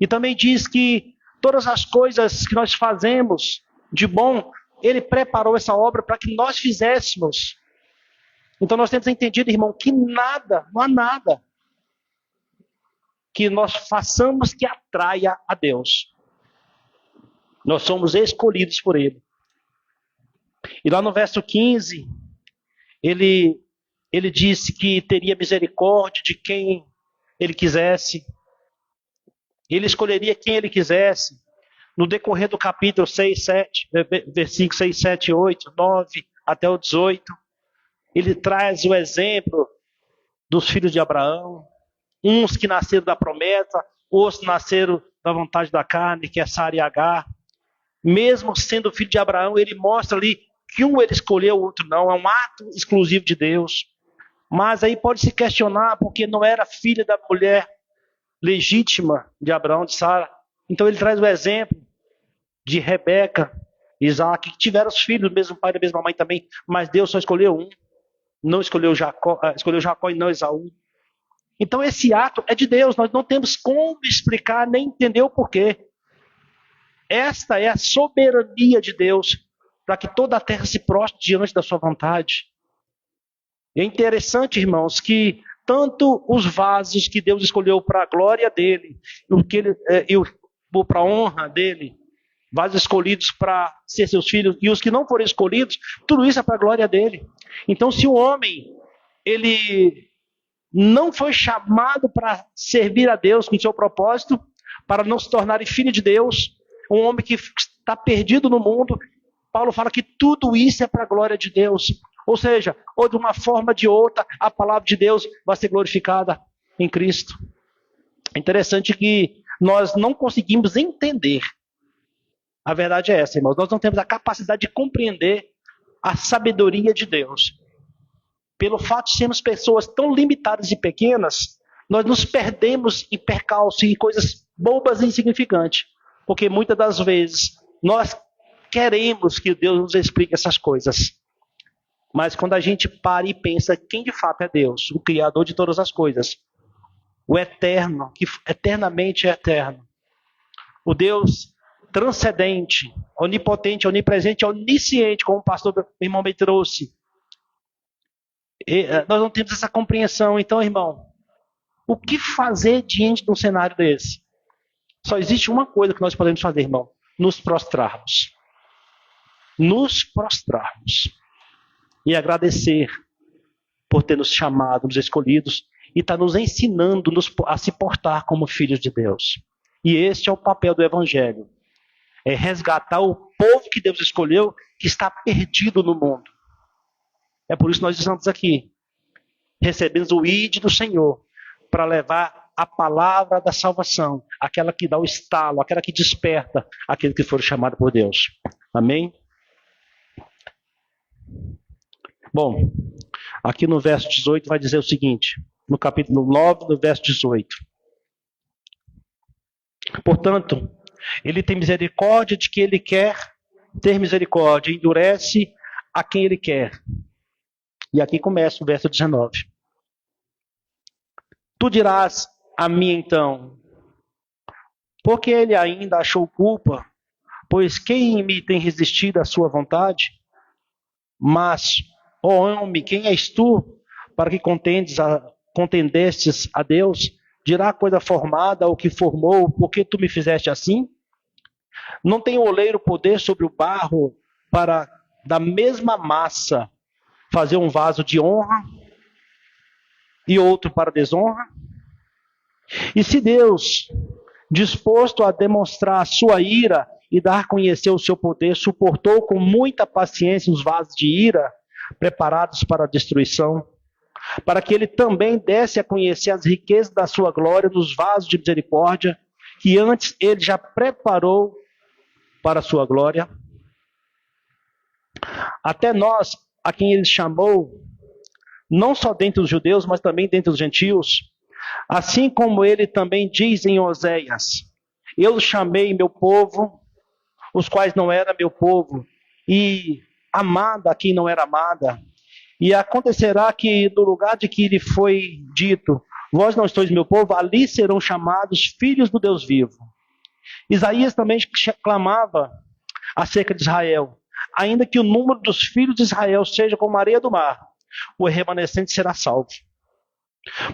E também diz que todas as coisas que nós fazemos de bom, Ele preparou essa obra para que nós fizéssemos. Então nós temos entendido, irmão, que nada, não há nada que nós façamos que atraia a Deus. Nós somos escolhidos por Ele. E lá no verso 15, ele disse que teria misericórdia de quem Ele quisesse. Ele escolheria quem Ele quisesse. No decorrer do capítulo 6, 7, versículos 6, 7, 8, 9 até o 18, ele traz o exemplo dos filhos de Abraão. Uns que nasceram da promessa, outros nasceram da vontade da carne, que é Sara e Agar. Mesmo sendo filho de Abraão, ele mostra ali que um ele escolheu, o outro não. É um ato exclusivo de Deus. Mas aí pode se questionar, porque não era filha da mulher legítima de Abraão, de Sara. Então ele traz o exemplo de Rebeca, Isaac, que tiveram os filhos do mesmo pai e da mesma mãe também, mas Deus só escolheu um. Não escolheu Jacó e não Esaú. Então esse ato é de Deus, nós não temos como explicar nem entender o porquê. Esta é a soberania de Deus, para que toda a terra se prostre diante da sua vontade. É interessante, irmãos, que tanto os vasos que Deus escolheu para a glória dele, para a honra dele, vasos escolhidos para ser seus filhos, e os que não foram escolhidos, tudo isso é para a glória dele. Então se o homem, ele não foi chamado para servir a Deus com seu propósito, para não se tornar filho de Deus, um homem que está perdido no mundo, Paulo fala que tudo isso é para a glória de Deus. Ou seja, ou de uma forma ou de outra, a palavra de Deus vai ser glorificada em Cristo. É interessante que nós não conseguimos entender. A verdade é essa, irmãos. Nós não temos a capacidade de compreender a sabedoria de Deus. Pelo fato de sermos pessoas tão limitadas e pequenas, nós nos perdemos em percalços e coisas bobas e insignificantes. Porque muitas das vezes nós queremos que Deus nos explique essas coisas. Mas quando a gente para e pensa quem de fato é Deus, o Criador de todas as coisas, o eterno, que eternamente é eterno, o Deus transcendente, onipotente, onipresente, onisciente, como o pastor meu irmão me trouxe, nós não temos essa compreensão. Então, irmão, o que fazer diante de um cenário desse? Só existe uma coisa que nós podemos fazer, irmão: nos prostrarmos. Nos prostrarmos. E agradecer por ter nos chamado, nos escolhidos, e estar nos ensinando a se portar como filhos de Deus. E este é o papel do Evangelho. É resgatar o povo que Deus escolheu, que está perdido no mundo. É por isso que nós estamos aqui. Recebemos o ID do Senhor, para levar a palavra da salvação, aquela que dá o estalo, aquela que desperta aquele que for chamado por Deus. Amém? Bom, aqui no verso 18 vai dizer o seguinte, no capítulo 9, no verso 18. Portanto, ele tem misericórdia de quem ele quer ter misericórdia, endurece a quem ele quer. E aqui começa o verso 19. Tu dirás a mim então, porque ele ainda achou culpa, pois quem em mim tem resistido à sua vontade? Mas, ó homem, quem és tu para que contendestes a Deus? Dirá a coisa formada ou que formou, por que tu me fizeste assim? Não tem o oleiro poder sobre o barro para, da mesma massa, fazer um vaso de honra e outro para desonra? E se Deus, disposto a demonstrar a sua ira e dar a conhecer o seu poder, suportou com muita paciência os vasos de ira preparados para a destruição, para que ele também desse a conhecer as riquezas da sua glória nos vasos de misericórdia, que antes ele já preparou para a sua glória. Até nós, a quem ele chamou, não só dentre os judeus, mas também dentre os gentios, assim como ele também diz em Oséias: eu chamei meu povo, os quais não eram meu povo, e amada a quem não era amada. E acontecerá que no lugar de que lhe foi dito, vós não sois meu povo, ali serão chamados filhos do Deus vivo. Isaías também clamava acerca de Israel. Ainda que o número dos filhos de Israel seja como a areia do mar, o remanescente será salvo.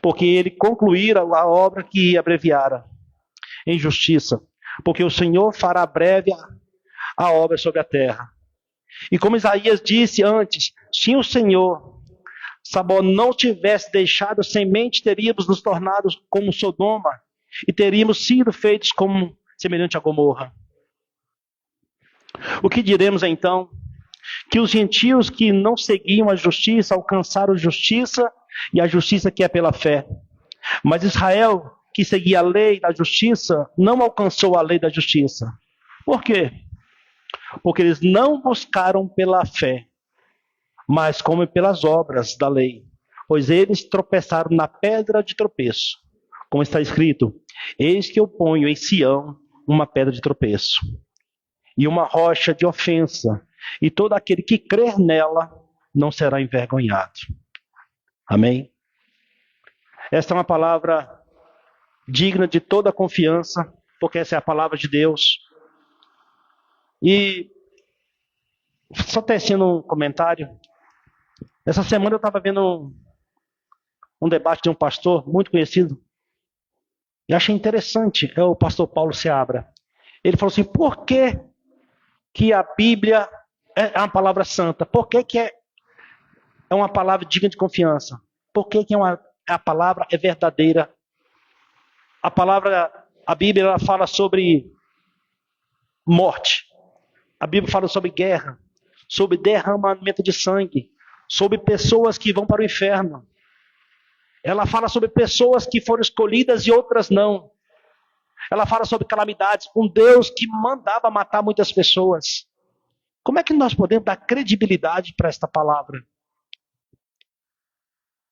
Porque ele concluíra a obra que abreviara em justiça. Porque o Senhor fará breve a obra sobre a terra. E como Isaías disse antes, se o Senhor não tivesse deixado semente, teríamos nos tornado como Sodoma e teríamos sido feitos como semelhante a Gomorra. O que diremos então? Que os gentios que não seguiam a justiça alcançaram justiça, e a justiça que é pela fé. Mas Israel, que seguia a lei da justiça, não alcançou a lei da justiça. Por quê? Porque eles não buscaram pela fé, mas como pelas obras da lei. Pois eles tropeçaram na pedra de tropeço. Como está escrito, eis que eu ponho em Sião uma pedra de tropeço e uma rocha de ofensa, e todo aquele que crer nela não será envergonhado. Amém? Esta é uma palavra digna de toda confiança, porque essa é a palavra de Deus. E só tecendo um comentário. Essa semana eu estava vendo um debate de um pastor muito conhecido, e achei interessante, é o pastor Paulo Seabra. Ele falou assim, por que a Bíblia é uma palavra santa? Por que é uma palavra digna de confiança? Por que a palavra é verdadeira? A Bíblia ela fala sobre morte. A Bíblia fala sobre guerra, sobre derramamento de sangue, sobre pessoas que vão para o inferno. Ela fala sobre pessoas que foram escolhidas e outras não. Ela fala sobre calamidades, um Deus que mandava matar muitas pessoas. Como é que nós podemos dar credibilidade para esta palavra?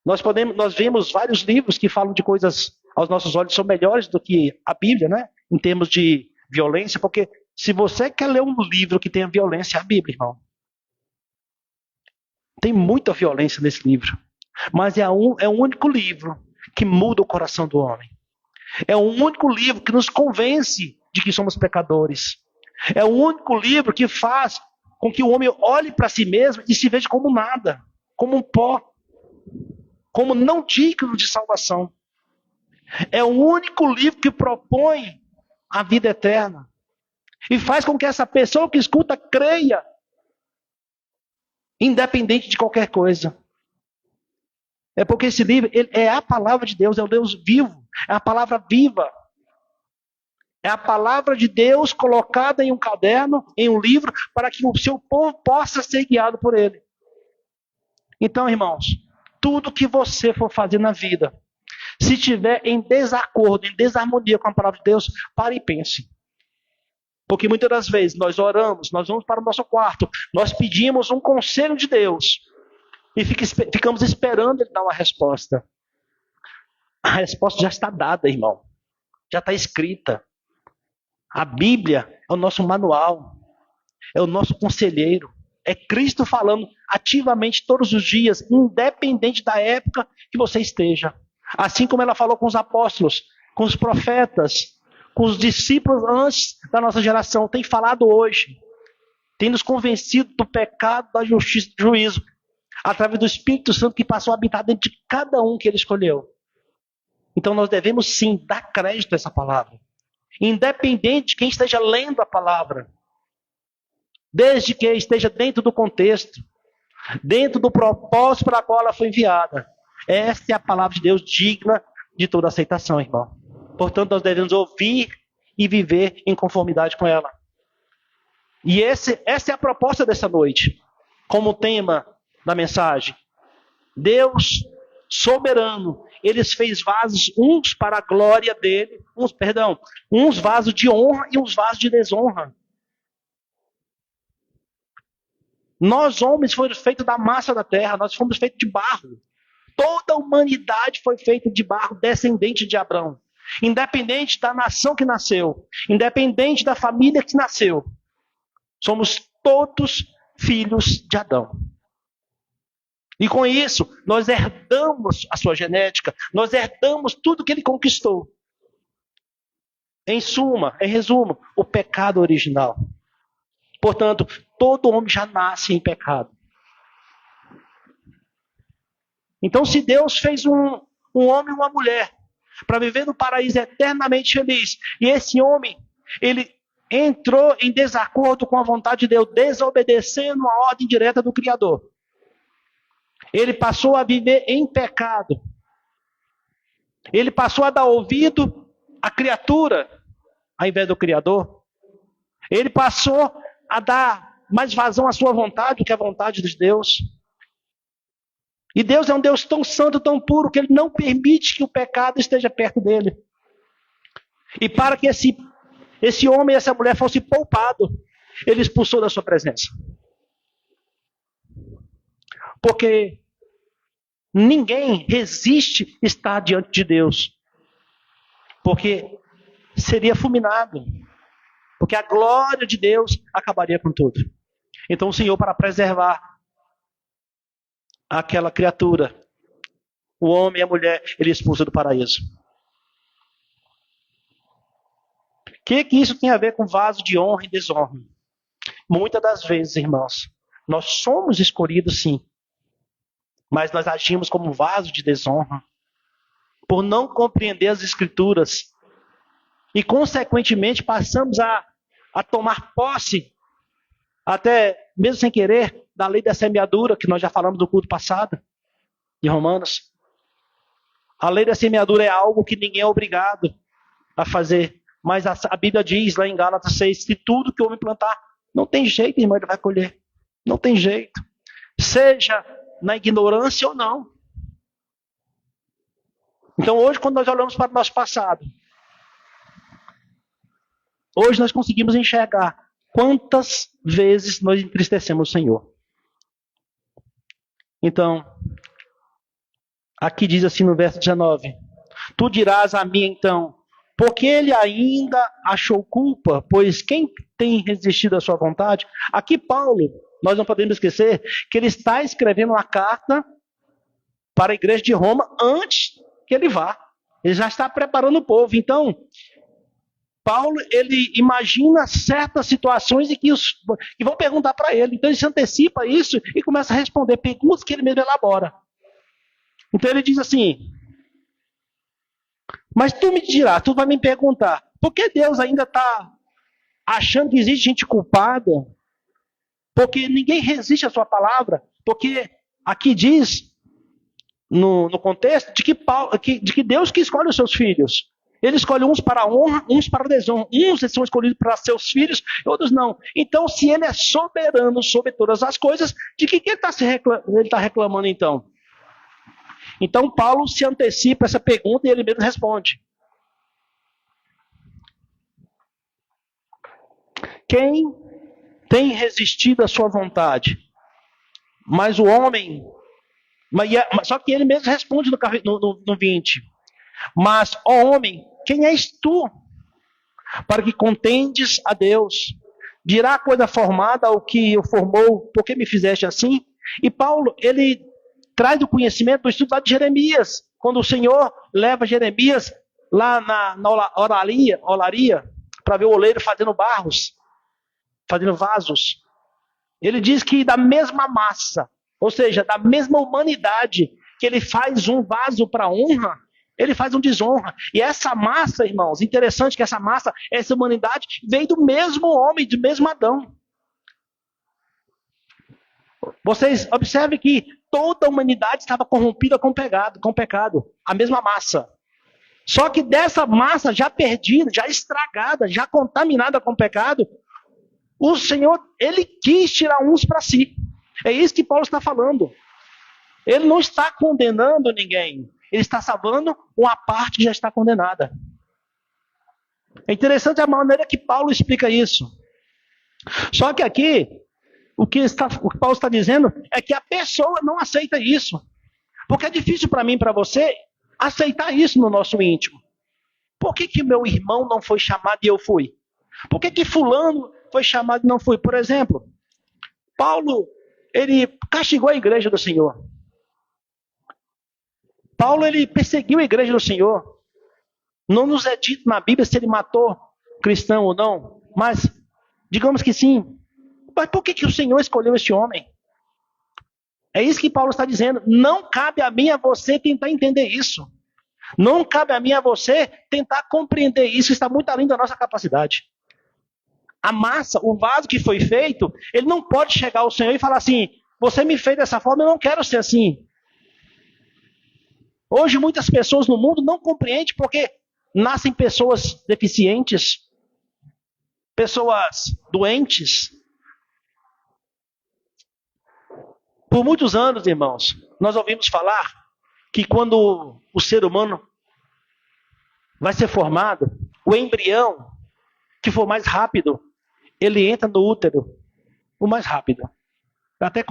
Nós vemos vários livros que falam de coisas aos nossos olhos são melhores do que a Bíblia, né? Em termos de violência, porque se você quer ler um livro que tenha violência, é a Bíblia, irmão. Tem muita violência nesse livro. Mas é o único livro que muda o coração do homem. É o único livro que nos convence de que somos pecadores. É o único livro que faz com que o homem olhe para si mesmo e se veja como nada, como um pó, como não digno de salvação. É o único livro que propõe a vida eterna e faz com que essa pessoa que escuta creia, independente de qualquer coisa. É porque esse livro é a palavra de Deus, é o Deus vivo, é a palavra viva. É a palavra de Deus colocada em um caderno, em um livro, para que o seu povo possa ser guiado por ele. Então, irmãos, tudo que você for fazer na vida, se estiver em desacordo, em desarmonia com a palavra de Deus, pare e pense. Porque muitas das vezes nós oramos, nós vamos para o nosso quarto, nós pedimos um conselho de Deus e ficamos esperando Ele dar uma resposta. A resposta já está dada, irmão. Já está escrita. A Bíblia é o nosso manual, é o nosso conselheiro. É Cristo falando ativamente todos os dias, independente da época que você esteja. Assim como ela falou com os apóstolos, com os profetas, com os discípulos antes da nossa geração, tem falado hoje. Tem nos convencido do pecado, da justiça e do juízo, através do Espírito Santo que passou a habitar dentro de cada um que Ele escolheu. Então nós devemos sim dar crédito a essa palavra. Independente de quem esteja lendo a palavra. Desde que esteja dentro do contexto. Dentro do propósito para o qual ela foi enviada. Esta é a palavra de Deus digna de toda aceitação, irmão. Portanto, nós devemos ouvir e viver em conformidade com ela. E essa é a proposta dessa noite. Como tema da mensagem. Deus soberano. Ele fez vasos, uns para a glória dele, uns vasos de honra e uns vasos de desonra. Nós, homens, fomos feitos da massa da terra, nós fomos feitos de barro. Toda a humanidade foi feita de barro, descendente de Abraão. Independente da nação que nasceu, independente da família que nasceu. Somos todos filhos de Adão. E com isso, nós herdamos a sua genética, nós herdamos tudo que ele conquistou. Em suma, em resumo, o pecado original. Portanto, todo homem já nasce em pecado. Então, se Deus fez um homem e uma mulher para viver no paraíso eternamente feliz, e esse homem, ele entrou em desacordo com a vontade de Deus, desobedecendo a ordem direta do Criador. Ele passou a viver em pecado. Ele passou a dar ouvido à criatura, ao invés do Criador. Ele passou a dar mais vazão à sua vontade do que à vontade de Deus. E Deus é um Deus tão santo, tão puro, que Ele não permite que o pecado esteja perto dele. E para que esse homem e essa mulher fossem poupados, Ele expulsou da sua presença. Porque ninguém resiste estar diante de Deus. Porque seria fulminado. Porque a glória de Deus acabaria com tudo. Então o Senhor, para preservar aquela criatura, o homem e a mulher, Ele expulsa do paraíso. O que isso tem a ver com vaso de honra e desonra? Muitas das vezes, irmãos, nós somos escolhidos sim, mas nós agimos como vaso de desonra, por não compreender as Escrituras, e consequentemente passamos a tomar posse, até mesmo sem querer, da lei da semeadura, que nós já falamos no culto passado, de Romanos. A lei da semeadura é algo que ninguém é obrigado a fazer, mas a Bíblia diz lá em Gálatas 6, que tudo que o homem plantar, não tem jeito, irmão, ele vai colher. Não tem jeito. Seja na ignorância ou não. Então hoje, quando nós olhamos para o nosso passado, hoje nós conseguimos enxergar quantas vezes nós entristecemos o Senhor. Então, aqui diz assim no verso 19: Tu dirás a mim então, porque ele ainda achou culpa, pois quem tem resistido à sua vontade? Aqui Paulo, nós não podemos esquecer que ele está escrevendo uma carta para a igreja de Roma antes que ele vá. Ele já está preparando o povo. Então, Paulo, ele imagina certas situações que vão perguntar para ele. Então ele se antecipa isso e começa a responder perguntas que ele mesmo elabora. Então ele diz assim: mas tu me dirás, tu vai me perguntar, por que Deus ainda está achando que existe gente culpada? Porque ninguém resiste à sua palavra. Porque aqui diz, no contexto, de que Deus que escolhe os seus filhos. Ele escolhe uns para a honra, uns para a desonra. Uns são escolhidos para seus filhos, outros não. Então, se ele é soberano sobre todas as coisas, de que ele está reclamando então? Então, Paulo se antecipa essa pergunta e ele mesmo responde. Quem tem resistido à sua vontade? Mas o homem... Só que ele mesmo responde no 20. Mas, ó homem, quem és tu para que contendes a Deus? Dirá a coisa formada ao que o formou, por que me fizeste assim? E Paulo, ele traz o conhecimento do estudo lá de Jeremias, quando o Senhor leva Jeremias lá na olaria para ver o oleiro fazendo fazendo vasos. Ele diz que da mesma massa, ou seja, da mesma humanidade, que ele faz um vaso para honra, ele faz um desonra. E essa massa, irmãos, interessante que essa massa, essa humanidade, veio do mesmo homem, do mesmo Adão. Vocês observem que toda a humanidade estava corrompida com pecado. A mesma massa. Só que dessa massa já perdida, já estragada, já contaminada com pecado, o Senhor, Ele quis tirar uns para si. É isso que Paulo está falando. Ele não está condenando ninguém. Ele está salvando uma parte que já está condenada. É interessante a maneira que Paulo explica isso. Só que aqui, o que Paulo está dizendo é que a pessoa não aceita isso. Porque é difícil para mim e para você aceitar isso no nosso íntimo. Por que meu irmão não foi chamado e eu fui? Por que fulano foi chamado e não fui? Por exemplo, Paulo, ele castigou a igreja do Senhor. Paulo, ele perseguiu a igreja do Senhor. Não nos é dito na Bíblia se ele matou cristão ou não, mas digamos que sim. Mas por que o Senhor escolheu este homem? É isso que Paulo está dizendo. Não cabe a mim e a você tentar entender isso. Não cabe a mim e a você tentar compreender isso. Está muito além da nossa capacidade. A massa, o vaso que foi feito, ele não pode chegar ao Senhor e falar assim: você me fez dessa forma, eu não quero ser assim. Hoje muitas pessoas no mundo não compreendem porque nascem pessoas deficientes, pessoas doentes. Por muitos anos, irmãos, nós ouvimos falar que quando o ser humano vai ser formado, o embrião que for mais rápido, ele entra no útero o mais rápido. Eu até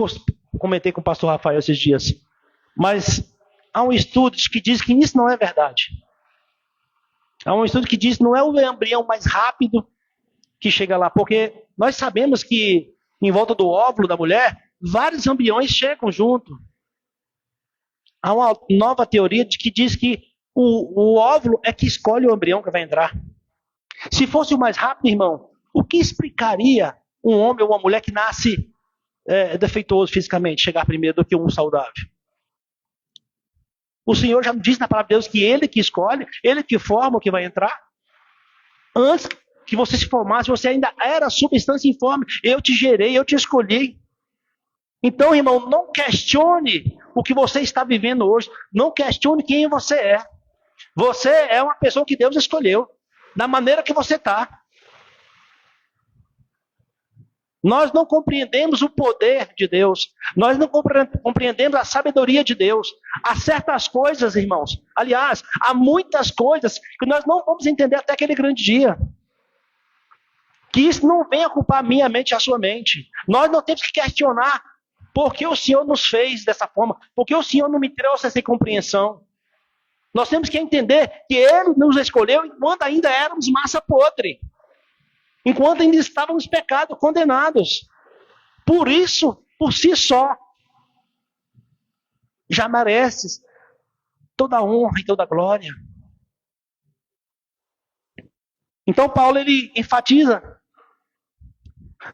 comentei com o pastor Rafael esses dias. Mas há um estudo que diz que isso não é verdade. Há um estudo que diz que não é o embrião mais rápido que chega lá. Porque nós sabemos que em volta do óvulo da mulher, vários embriões chegam junto. Há uma nova teoria que diz que o óvulo é que escolhe o embrião que vai entrar. Se fosse o mais rápido, irmão, o que explicaria um homem ou uma mulher que nasce defeituoso fisicamente chegar primeiro do que um saudável? O Senhor já disse na palavra de Deus que Ele que escolhe, Ele que forma o que vai entrar. Antes que você se formasse, você ainda era substância informe. Eu te gerei, eu te escolhi. Então, irmão, não questione o que você está vivendo hoje. Não questione quem você é. Você é uma pessoa que Deus escolheu, da maneira que você está. Nós não compreendemos o poder de Deus. Nós não compreendemos a sabedoria de Deus. Há certas coisas, irmãos. Aliás, há muitas coisas que nós não vamos entender até aquele grande dia. Que isso não venha culpar a minha mente e a sua mente. Nós não temos que questionar por que o Senhor nos fez dessa forma. Por que o Senhor não me trouxe essa compreensão. Nós temos que entender que Ele nos escolheu enquanto ainda éramos massa podre. Enquanto ainda estávamos pecados, condenados. Por isso, por si só, já mereces toda a honra e toda a glória. Então Paulo, ele enfatiza: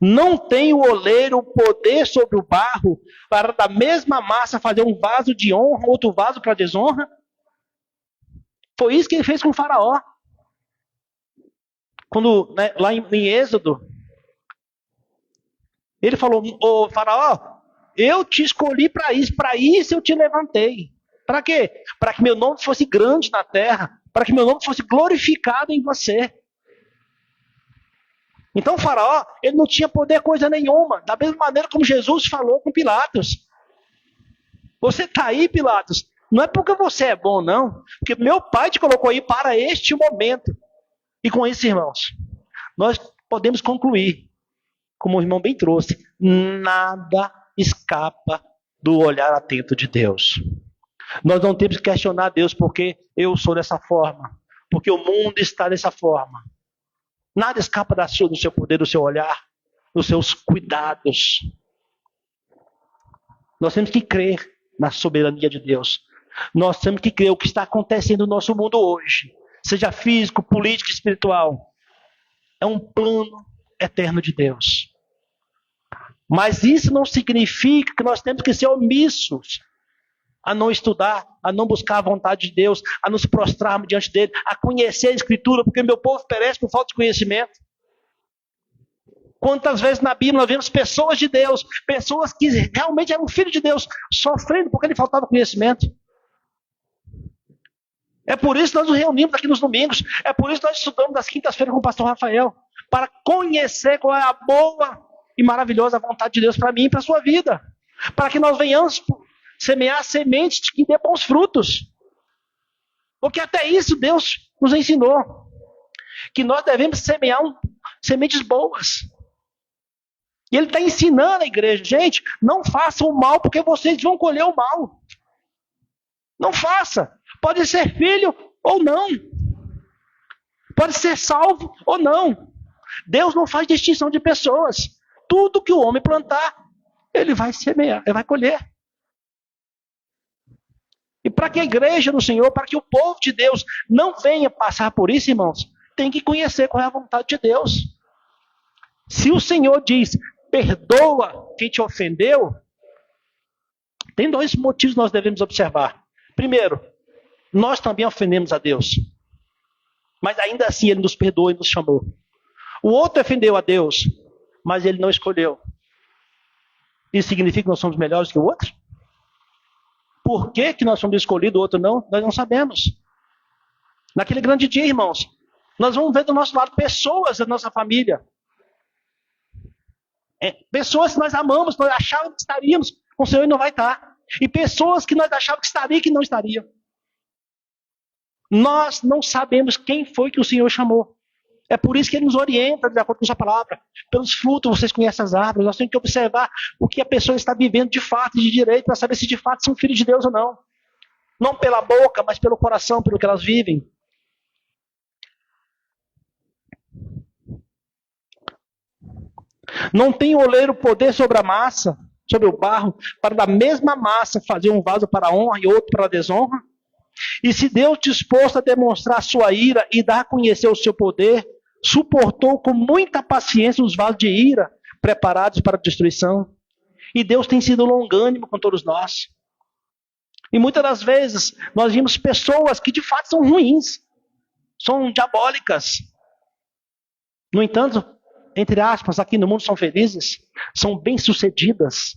não tem o oleiro poder sobre o barro para da mesma massa fazer um vaso de honra, outro vaso para desonra? Foi isso que ele fez com o Faraó. Quando, lá em Êxodo, ele falou: ô Faraó, eu te escolhi para isso eu te levantei. Para quê? Para que meu nome fosse grande na terra, para que meu nome fosse glorificado em você. Então o Faraó, ele não tinha poder coisa nenhuma, da mesma maneira como Jesus falou com Pilatos. Você está aí, Pilatos, não é porque você é bom, não, porque meu pai te colocou aí para este momento. E com isso, irmãos, nós podemos concluir, como o irmão bem trouxe, nada escapa do olhar atento de Deus. Nós não temos que questionar Deus porque eu sou dessa forma, porque o mundo está dessa forma. Nada escapa do seu poder, do seu olhar, dos seus cuidados. Nós temos que crer na soberania de Deus. Nós temos que crer o que está acontecendo no nosso mundo hoje. Seja físico, político, espiritual. É um plano eterno de Deus. Mas isso não significa que nós temos que ser omissos a não estudar, a não buscar a vontade de Deus, a nos prostrarmos diante dele, a conhecer a Escritura, porque meu povo perece por falta de conhecimento. Quantas vezes na Bíblia nós vemos pessoas de Deus, pessoas que realmente eram filhos de Deus, sofrendo porque lhe faltava conhecimento. É por isso que nós nos reunimos aqui nos domingos. É por isso que nós estudamos das quintas-feiras com o pastor Rafael. Para conhecer qual é a boa e maravilhosa vontade de Deus para mim e para a sua vida. Para que nós venhamos semear sementes que dê bons frutos. Porque até isso Deus nos ensinou. Que nós devemos semear sementes boas. E Ele está ensinando a igreja. Gente, não façam o mal porque vocês vão colher o mal. Não faça. Pode ser filho ou não. Pode ser salvo ou não. Deus não faz distinção de pessoas. Tudo que o homem plantar, ele vai semear, ele vai colher. E para que a igreja do Senhor, para que o povo de Deus não venha passar por isso, irmãos, tem que conhecer qual é a vontade de Deus. Se o Senhor diz, perdoa quem te ofendeu, tem dois motivos que nós devemos observar. Primeiro, nós também ofendemos a Deus. Mas ainda assim ele nos perdoou e nos chamou. O outro ofendeu a Deus, mas ele não escolheu. Isso significa que nós somos melhores que o outro? Por que nós somos escolhidos, o outro não? Nós não sabemos. Naquele grande dia, irmãos, nós vamos ver do nosso lado pessoas da nossa família. Pessoas que nós amamos, nós achávamos que estaríamos com o Senhor e não vai estar. E pessoas que nós achávamos que estariam e que não estariam. Nós não sabemos quem foi que o Senhor chamou. É por isso que Ele nos orienta, de acordo com a sua palavra. Pelos frutos vocês conhecem as árvores. Nós temos que observar o que a pessoa está vivendo de fato e de direito, para saber se de fato são filhos de Deus ou não. Não pela boca, mas pelo coração, pelo que elas vivem. Não tem oleiro poder sobre a massa, sobre o barro, para da mesma massa fazer um vaso para a honra e outro para a desonra? E se Deus, disposto a demonstrar sua ira e dar a conhecer o seu poder, suportou com muita paciência os vasos de ira preparados para a destruição? E Deus tem sido longânimo com todos nós. E muitas das vezes nós vimos pessoas que de fato são ruins, são diabólicas. No entanto, entre aspas, aqui no mundo são felizes, são bem-sucedidas.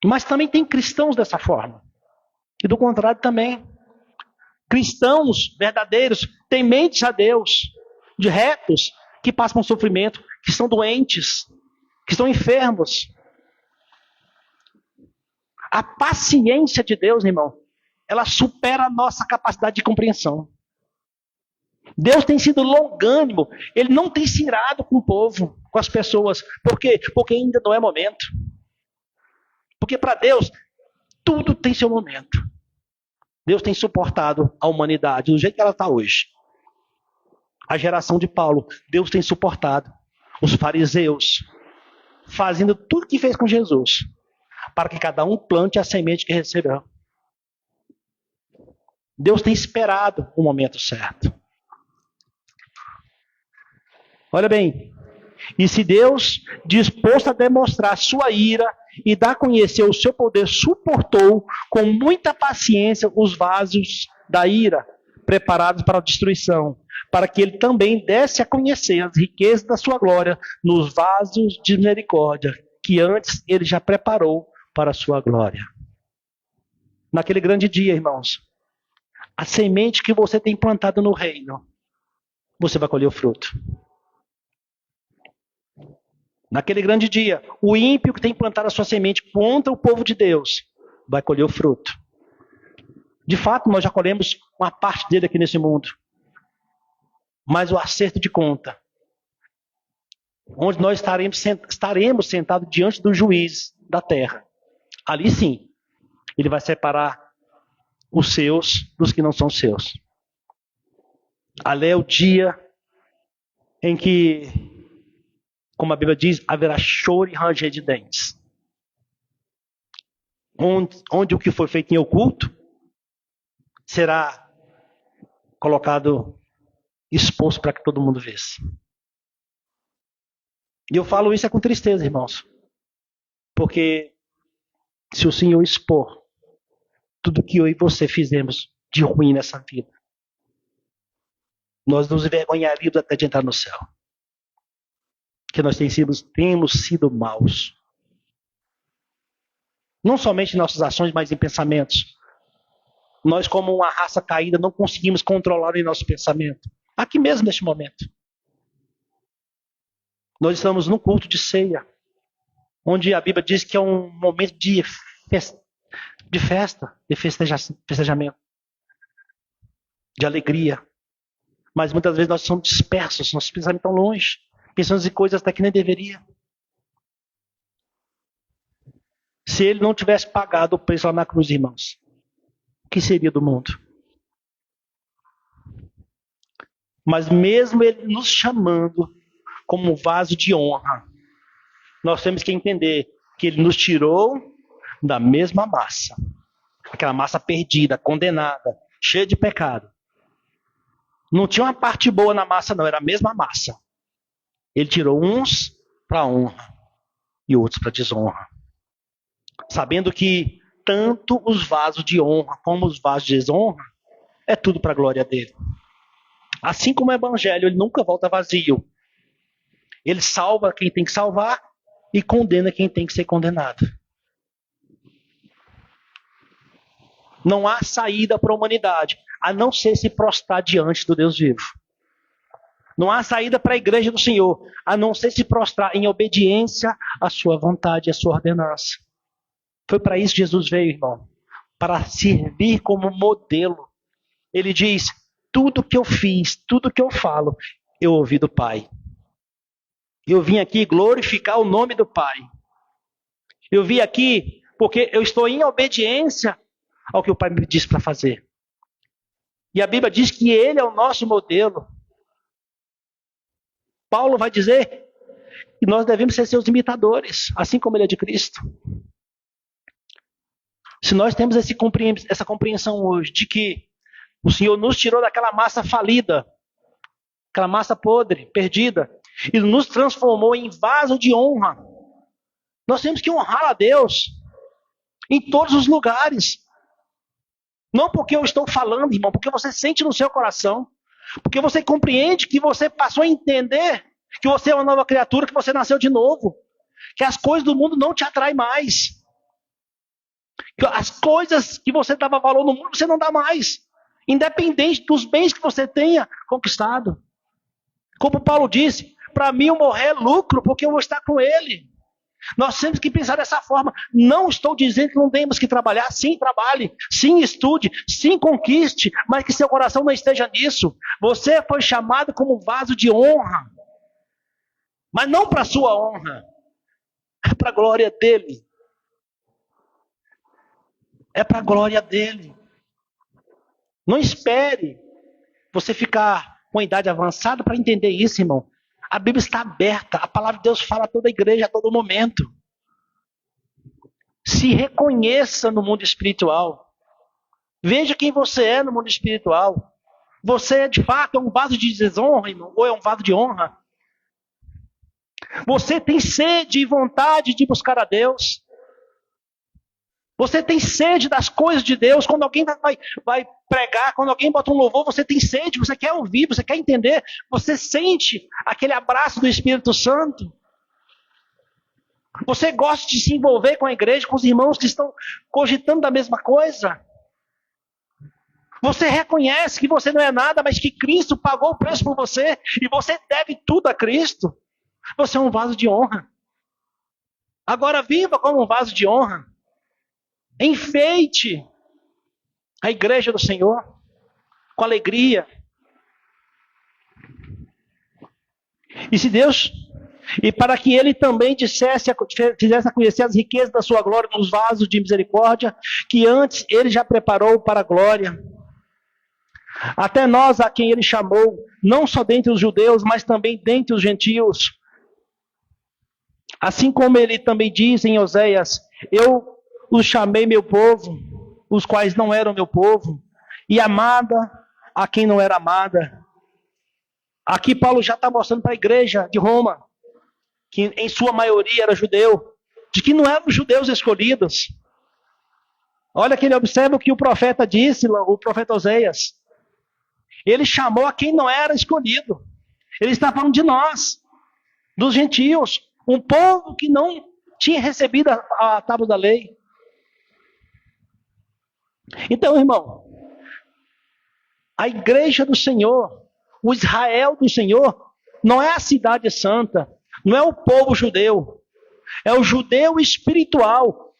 Mas também tem cristãos dessa forma. E do contrário também. Cristãos verdadeiros, tementes a Deus, de retos, que passam sofrimento, que estão doentes, que estão enfermos. A paciência de Deus, irmão, ela supera a nossa capacidade de compreensão. Deus tem sido longânimo, Ele não tem se irado com o povo, com as pessoas. Por quê? Porque ainda não é momento. Porque para Deus, tudo tem seu momento. Deus tem suportado a humanidade do jeito que ela está hoje. A geração de Paulo, Deus tem suportado. Os fariseus, fazendo tudo que fez com Jesus, para que cada um plante a semente que receberá. Deus tem esperado o momento certo. Olha bem, e se Deus, disposto a demonstrar sua ira e dar a conhecer o seu poder, suportou com muita paciência os vasos da ira, preparados para a destruição, para que ele também desse a conhecer as riquezas da sua glória nos vasos de misericórdia, que antes ele já preparou para a sua glória. Naquele grande dia, irmãos, a semente que você tem plantado no reino, você vai colher o fruto. Naquele grande dia, o ímpio que tem plantado a sua semente contra o povo de Deus vai colher o fruto. De fato, nós já colhemos uma parte dele aqui nesse mundo. Mas o acerto de conta, onde nós estaremos sentados diante do juiz da terra, ali sim, ele vai separar os seus dos que não são seus. Ali é o dia em que, como a Bíblia diz, haverá choro e ranger de dentes. Onde o que foi feito em oculto será colocado, exposto para que todo mundo vesse. E eu falo isso com tristeza, irmãos. Porque se o Senhor expor tudo que eu e você fizemos de ruim nessa vida, nós nos envergonharíamos até de entrar no céu. Que nós temos sido maus. Não somente em nossas ações, mas em pensamentos. Nós, como uma raça caída, não conseguimos controlar o nosso pensamento. Aqui mesmo, neste momento. Nós estamos num culto de ceia, onde a Bíblia diz que é um momento de festa, de festejamento, de alegria. Mas muitas vezes nós somos dispersos, nossos pensamentos estão longe. Pensamos em coisas até que nem deveria. Se ele não tivesse pagado o preço lá na cruz, irmãos, o que seria do mundo? Mas mesmo ele nos chamando como vaso de honra, nós temos que entender que Ele nos tirou da mesma massa. Aquela massa perdida, condenada, cheia de pecado. Não tinha uma parte boa na massa, não. Era a mesma massa. Ele tirou uns para honra e outros para desonra. Sabendo que tanto os vasos de honra como os vasos de desonra é tudo para a glória dele. Assim como o evangelho, ele nunca volta vazio. Ele salva quem tem que salvar e condena quem tem que ser condenado. Não há saída para a humanidade, a não ser se prostrar diante do Deus vivo. Não há saída para a igreja do Senhor, a não ser se prostrar em obediência à sua vontade, à sua ordenança. Foi para isso que Jesus veio, irmão. Para servir como modelo. Ele diz, tudo que eu fiz, tudo que eu falo, eu ouvi do Pai. Eu vim aqui glorificar o nome do Pai. Eu vim aqui porque eu estou em obediência ao que o Pai me disse para fazer. E a Bíblia diz que Ele é o nosso modelo. Paulo vai dizer que nós devemos ser seus imitadores, assim como Ele é de Cristo. Se nós temos essa compreensão hoje de que o Senhor nos tirou daquela massa falida, aquela massa podre, perdida, e nos transformou em vaso de honra, nós temos que honrar a Deus em todos os lugares. Não porque eu estou falando, irmão, porque você sente no seu coração, porque você compreende que você passou a entender que você é uma nova criatura, que você nasceu de novo, que as coisas do mundo não te atraem mais. Que as coisas que você dava valor no mundo, você não dá mais. Independente dos bens que você tenha conquistado. Como Paulo disse, para mim o morrer é lucro, porque eu vou estar com Ele. Nós temos que pensar dessa forma. Não estou dizendo que não temos que trabalhar. Sim, trabalhe. Sim, estude. Sim, conquiste. Mas que seu coração não esteja nisso. Você foi chamado como vaso de honra. Mas não para a sua honra. É para a glória dEle. É para a glória dEle. Não espere você ficar com a idade avançada para entender isso, irmão. A Bíblia está aberta. A palavra de Deus fala a toda a igreja, a todo momento. Se reconheça no mundo espiritual. Veja quem você é no mundo espiritual. Você é de fato um vaso de desonra, irmão, ou é um vaso de honra? Você tem sede e vontade de buscar a Deus? Você tem sede das coisas de Deus? Quando alguém vai pregar, quando alguém bota um louvor, você tem sede, você quer ouvir, você quer entender, você sente aquele abraço do Espírito Santo. Você gosta de se envolver com a igreja, com os irmãos que estão cogitando da mesma coisa. Você reconhece que você não é nada, mas que Cristo pagou o preço por você e você deve tudo a Cristo. Você é um vaso de honra. Agora viva como um vaso de honra. Enfeite a igreja do Senhor com alegria. E se Deus, e para que Ele também fizesse a conhecer as riquezas da sua glória nos vasos de misericórdia, que antes Ele já preparou para a glória. Até nós, a quem Ele chamou, não só dentre os judeus, mas também dentre os gentios. Assim como Ele também diz em Oséias, eu os chamei meu povo, os quais não eram meu povo, e amada a quem não era amada. Aqui Paulo já está mostrando para a igreja de Roma, que em sua maioria era judeu, de que não eram judeus escolhidos. Olha que ele observa o que o profeta disse, o profeta Oséias. Ele chamou a quem não era escolhido. Ele está falando de nós, dos gentios, um povo que não tinha recebido a tábua da lei. Então, irmão, a igreja do Senhor, o Israel do Senhor, não é a cidade santa, não é o povo judeu, é o judeu espiritual,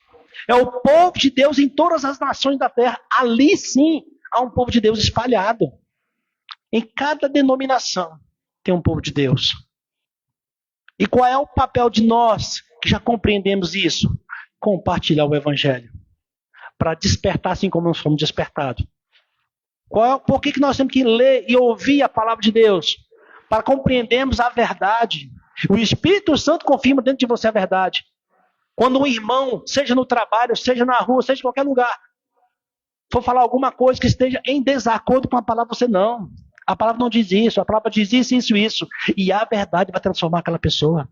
é o povo de Deus em todas as nações da terra. Ali sim há um povo de Deus espalhado. Em cada denominação tem um povo de Deus. E qual é o papel de nós que já compreendemos isso? Compartilhar o evangelho. Para despertar assim como nós fomos despertados. Por que nós temos que ler e ouvir a palavra de Deus? Para compreendermos a verdade. O Espírito Santo confirma dentro de você a verdade. Quando um irmão, seja no trabalho, seja na rua, seja em qualquer lugar, for falar alguma coisa que esteja em desacordo com a palavra, você não. A palavra não diz isso, a palavra diz isso, isso, isso. E a verdade vai transformar aquela pessoa.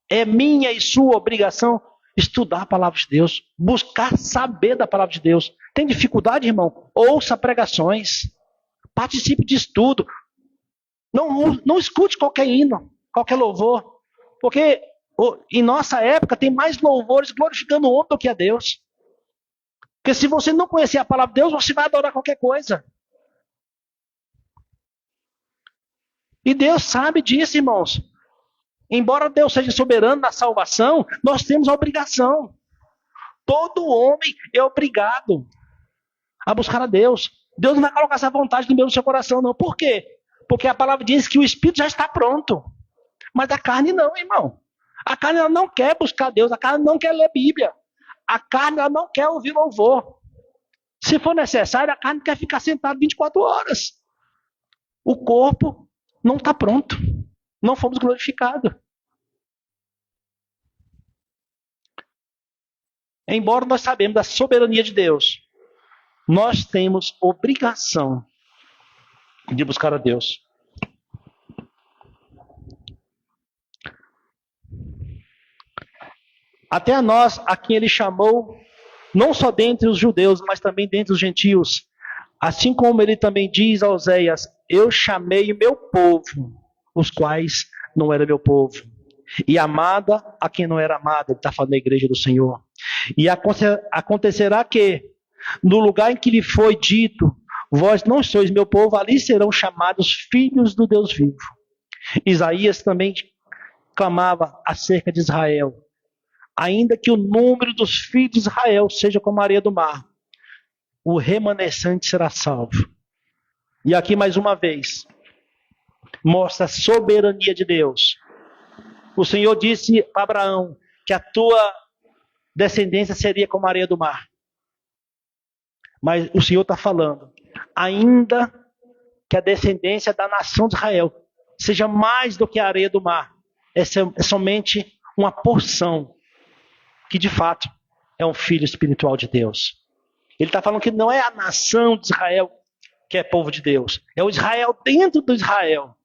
É minha e sua obrigação estudar a palavra de Deus, buscar saber da palavra de Deus. Tem dificuldade, irmão? Ouça pregações, participe de estudo. Não escute qualquer hino, qualquer louvor, porque em nossa época tem mais louvores glorificando o homem do que a Deus. Porque se você não conhecer a palavra de Deus, você vai adorar qualquer coisa. E Deus sabe disso, irmãos. Embora Deus seja soberano na salvação, nós temos a obrigação. Todo homem é obrigado a buscar a Deus. Deus não vai colocar essa vontade no seu coração, não. Por quê? Porque a palavra diz que o Espírito já está pronto. Mas a carne não, irmão. A carne ela não quer buscar Deus, a carne não quer ler Bíblia. A carne ela não quer ouvir louvor. Se for necessário, a carne quer ficar sentada 24 horas. O corpo não está pronto. Não fomos glorificados. Embora nós sabemos da soberania de Deus, nós temos obrigação de buscar a Deus. Até a nós, a quem ele chamou, não só dentre os judeus, mas também dentre os gentios. Assim como ele também diz a Oséias, eu chamei meu povo, os quais não era meu povo. E amada a quem não era amada, ele está falando da igreja do Senhor. E acontecerá que, no lugar em que lhe foi dito, vós não sois meu povo, ali serão chamados filhos do Deus vivo. Isaías também clamava acerca de Israel. Ainda que o número dos filhos de Israel seja como a areia do mar, o remanescente será salvo. E aqui mais uma vez, mostra a soberania de Deus. O Senhor disse para Abraão que a tua descendência seria como a areia do mar. Mas o Senhor está falando, ainda que a descendência da nação de Israel seja mais do que a areia do mar, é somente uma porção que de fato é um filho espiritual de Deus. Ele está falando que não é a nação de Israel que é povo de Deus, é o Israel dentro do Israel.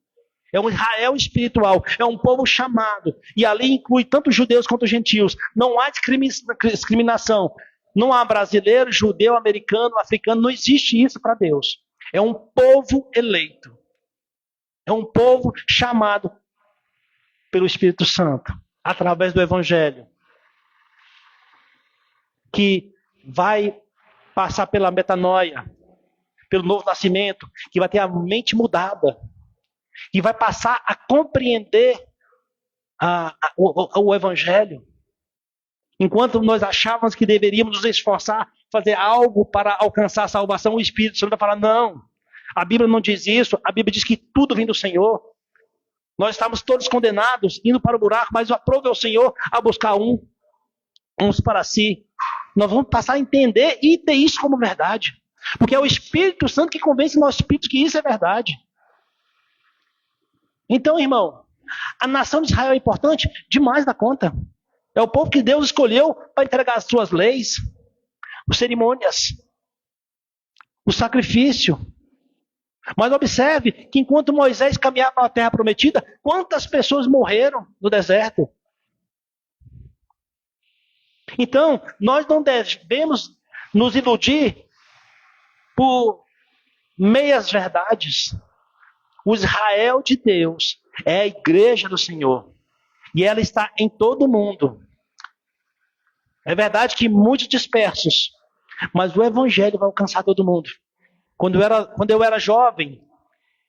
É um Israel espiritual, é um povo chamado, e ali inclui tanto judeus quanto gentios. Não há discriminação, não há brasileiro, judeu, americano, africano, não existe isso para Deus. É um povo eleito, é um povo chamado pelo Espírito Santo, através do Evangelho, que vai passar pela metanoia, pelo novo nascimento, que vai ter a mente mudada, e vai passar a compreender o Evangelho. Enquanto nós achávamos que deveríamos nos esforçar, fazer algo para alcançar a salvação, o Espírito Santo vai falar, não, a Bíblia não diz isso, a Bíblia diz que tudo vem do Senhor. Nós estamos todos condenados, indo para o buraco, mas aprove ao Senhor a buscar uns para si. Nós vamos passar a entender e ter isso como verdade. Porque é o Espírito Santo que convence nosso espírito que isso é verdade. Então, irmão, a nação de Israel é importante demais da conta. É o povo que Deus escolheu para entregar as suas leis, as cerimônias, o sacrifício. Mas observe que enquanto Moisés caminhava na terra prometida, quantas pessoas morreram no deserto? Então, nós não devemos nos iludir por meias verdades. O Israel de Deus é a igreja do Senhor. E ela está em todo o mundo. É verdade que muitos dispersos, mas o Evangelho vai alcançar todo mundo. Quando eu era jovem,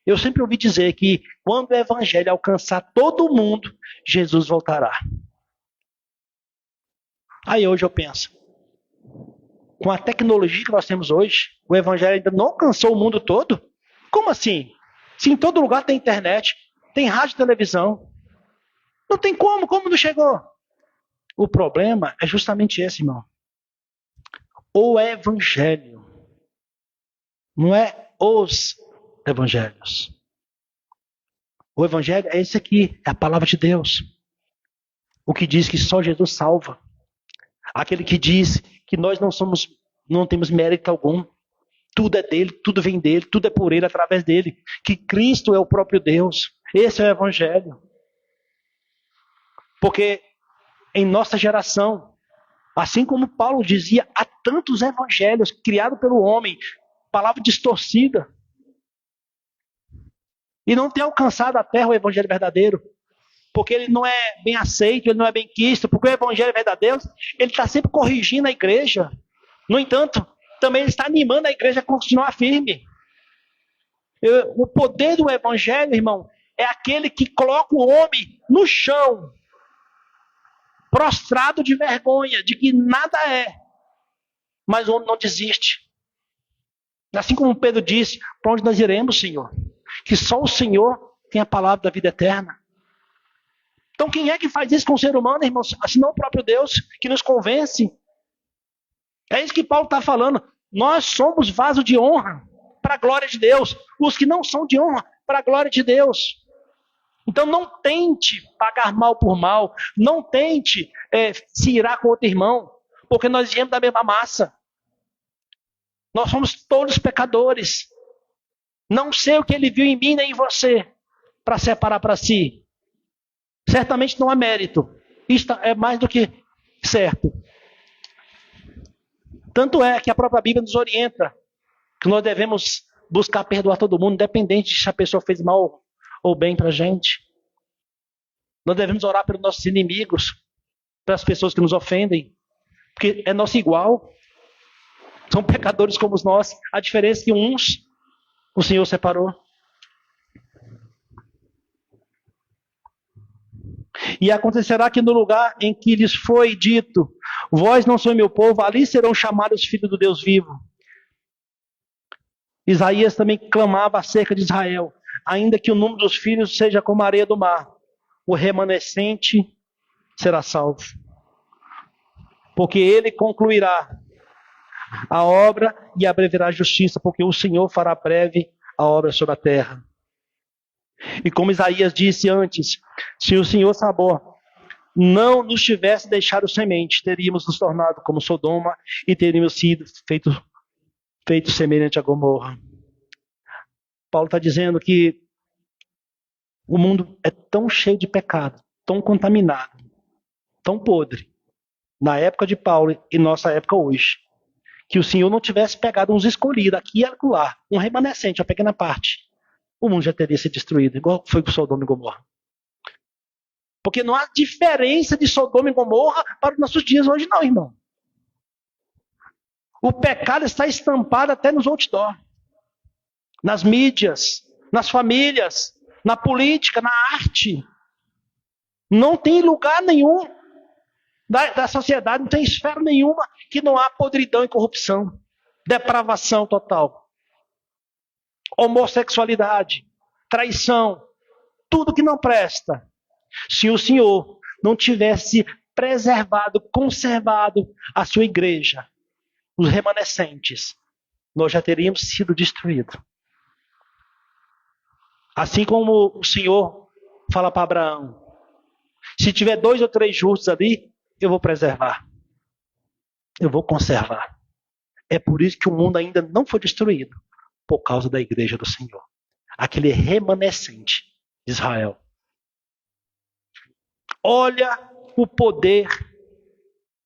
eu sempre ouvi dizer que quando o Evangelho alcançar todo mundo, Jesus voltará. Aí hoje eu penso, com a tecnologia que nós temos hoje, o Evangelho ainda não alcançou o mundo todo? Como assim? Se em todo lugar tem internet, tem rádio e televisão. Não tem como não chegou? O problema é justamente esse, irmão. O Evangelho. Não é os evangelhos. O evangelho é esse aqui, é a palavra de Deus. O que diz que só Jesus salva. Aquele que diz que nós não temos mérito algum. Tudo é dele, tudo vem dele, tudo é por ele, através dele. Que Cristo é o próprio Deus. Esse é o evangelho. Porque em nossa geração, assim como Paulo dizia, há tantos evangelhos criados pelo homem, palavra distorcida. E não tem alcançado a terra o evangelho verdadeiro. Porque ele não é bem aceito, ele não é bem quisto. Porque o evangelho verdadeiro, ele está sempre corrigindo a igreja. No entanto, também ele está animando a igreja a continuar firme. O poder do evangelho, irmão, é aquele que coloca o homem no chão, prostrado de vergonha, de que nada é. Mas o homem não desiste. Assim como Pedro disse, para onde nós iremos, Senhor? Que só o Senhor tem a palavra da vida eterna. Então quem é que faz isso com o ser humano, irmão? Senão o próprio Deus, que nos convence. É isso que Paulo está falando. Nós somos vaso de honra para a glória de Deus. Os que não são de honra, para a glória de Deus. Então não tente pagar mal por mal. Não tente se irar com outro irmão. Porque nós viemos da mesma massa. Nós somos todos pecadores. Não sei o que ele viu em mim nem em você para separar para si. Certamente não há mérito. Isto é mais do que certo. Tanto é que a própria Bíblia nos orienta que nós devemos buscar perdoar todo mundo, independente de se a pessoa fez mal ou bem para a gente. Nós devemos orar pelos nossos inimigos, pelas pessoas que nos ofendem, porque é nosso igual. São pecadores como nós. A diferença é que uns o Senhor separou. E acontecerá que no lugar em que lhes foi dito, vós não sois meu povo, ali serão chamados filhos do Deus vivo. Isaías também clamava acerca de Israel, ainda que o número dos filhos seja como a areia do mar, o remanescente será salvo. Porque ele concluirá a obra e abreverá a justiça, porque o Senhor fará breve a obra sobre a terra. E como Isaías disse antes, se o Senhor Sabor não nos tivesse deixado semente, teríamos nos tornado como Sodoma e teríamos sido feito semelhante a Gomorra. Paulo está dizendo que o mundo é tão cheio de pecado, tão contaminado, tão podre, na época de Paulo e nossa época hoje, que o Senhor não tivesse pegado uns escolhidos aqui e acolá, um remanescente, uma pequena parte, o mundo já teria sido destruído, igual foi com Sodoma e Gomorra. Porque não há diferença de Sodoma e Gomorra para os nossos dias hoje não, irmão. O pecado está estampado até nos outdoor, nas mídias, nas famílias, na política, na arte. Não tem lugar nenhum da sociedade, não tem esfera nenhuma que não há podridão e corrupção, depravação total. Homossexualidade, traição, tudo que não presta. Se o Senhor não tivesse preservado, conservado a sua igreja, os remanescentes, nós já teríamos sido destruídos. Assim como o Senhor fala para Abraão, se tiver 2 ou 3 justos ali, eu vou preservar. Eu vou conservar. É por isso que o mundo ainda não foi destruído, por causa da igreja do Senhor. Aquele remanescente de Israel. Olha o poder,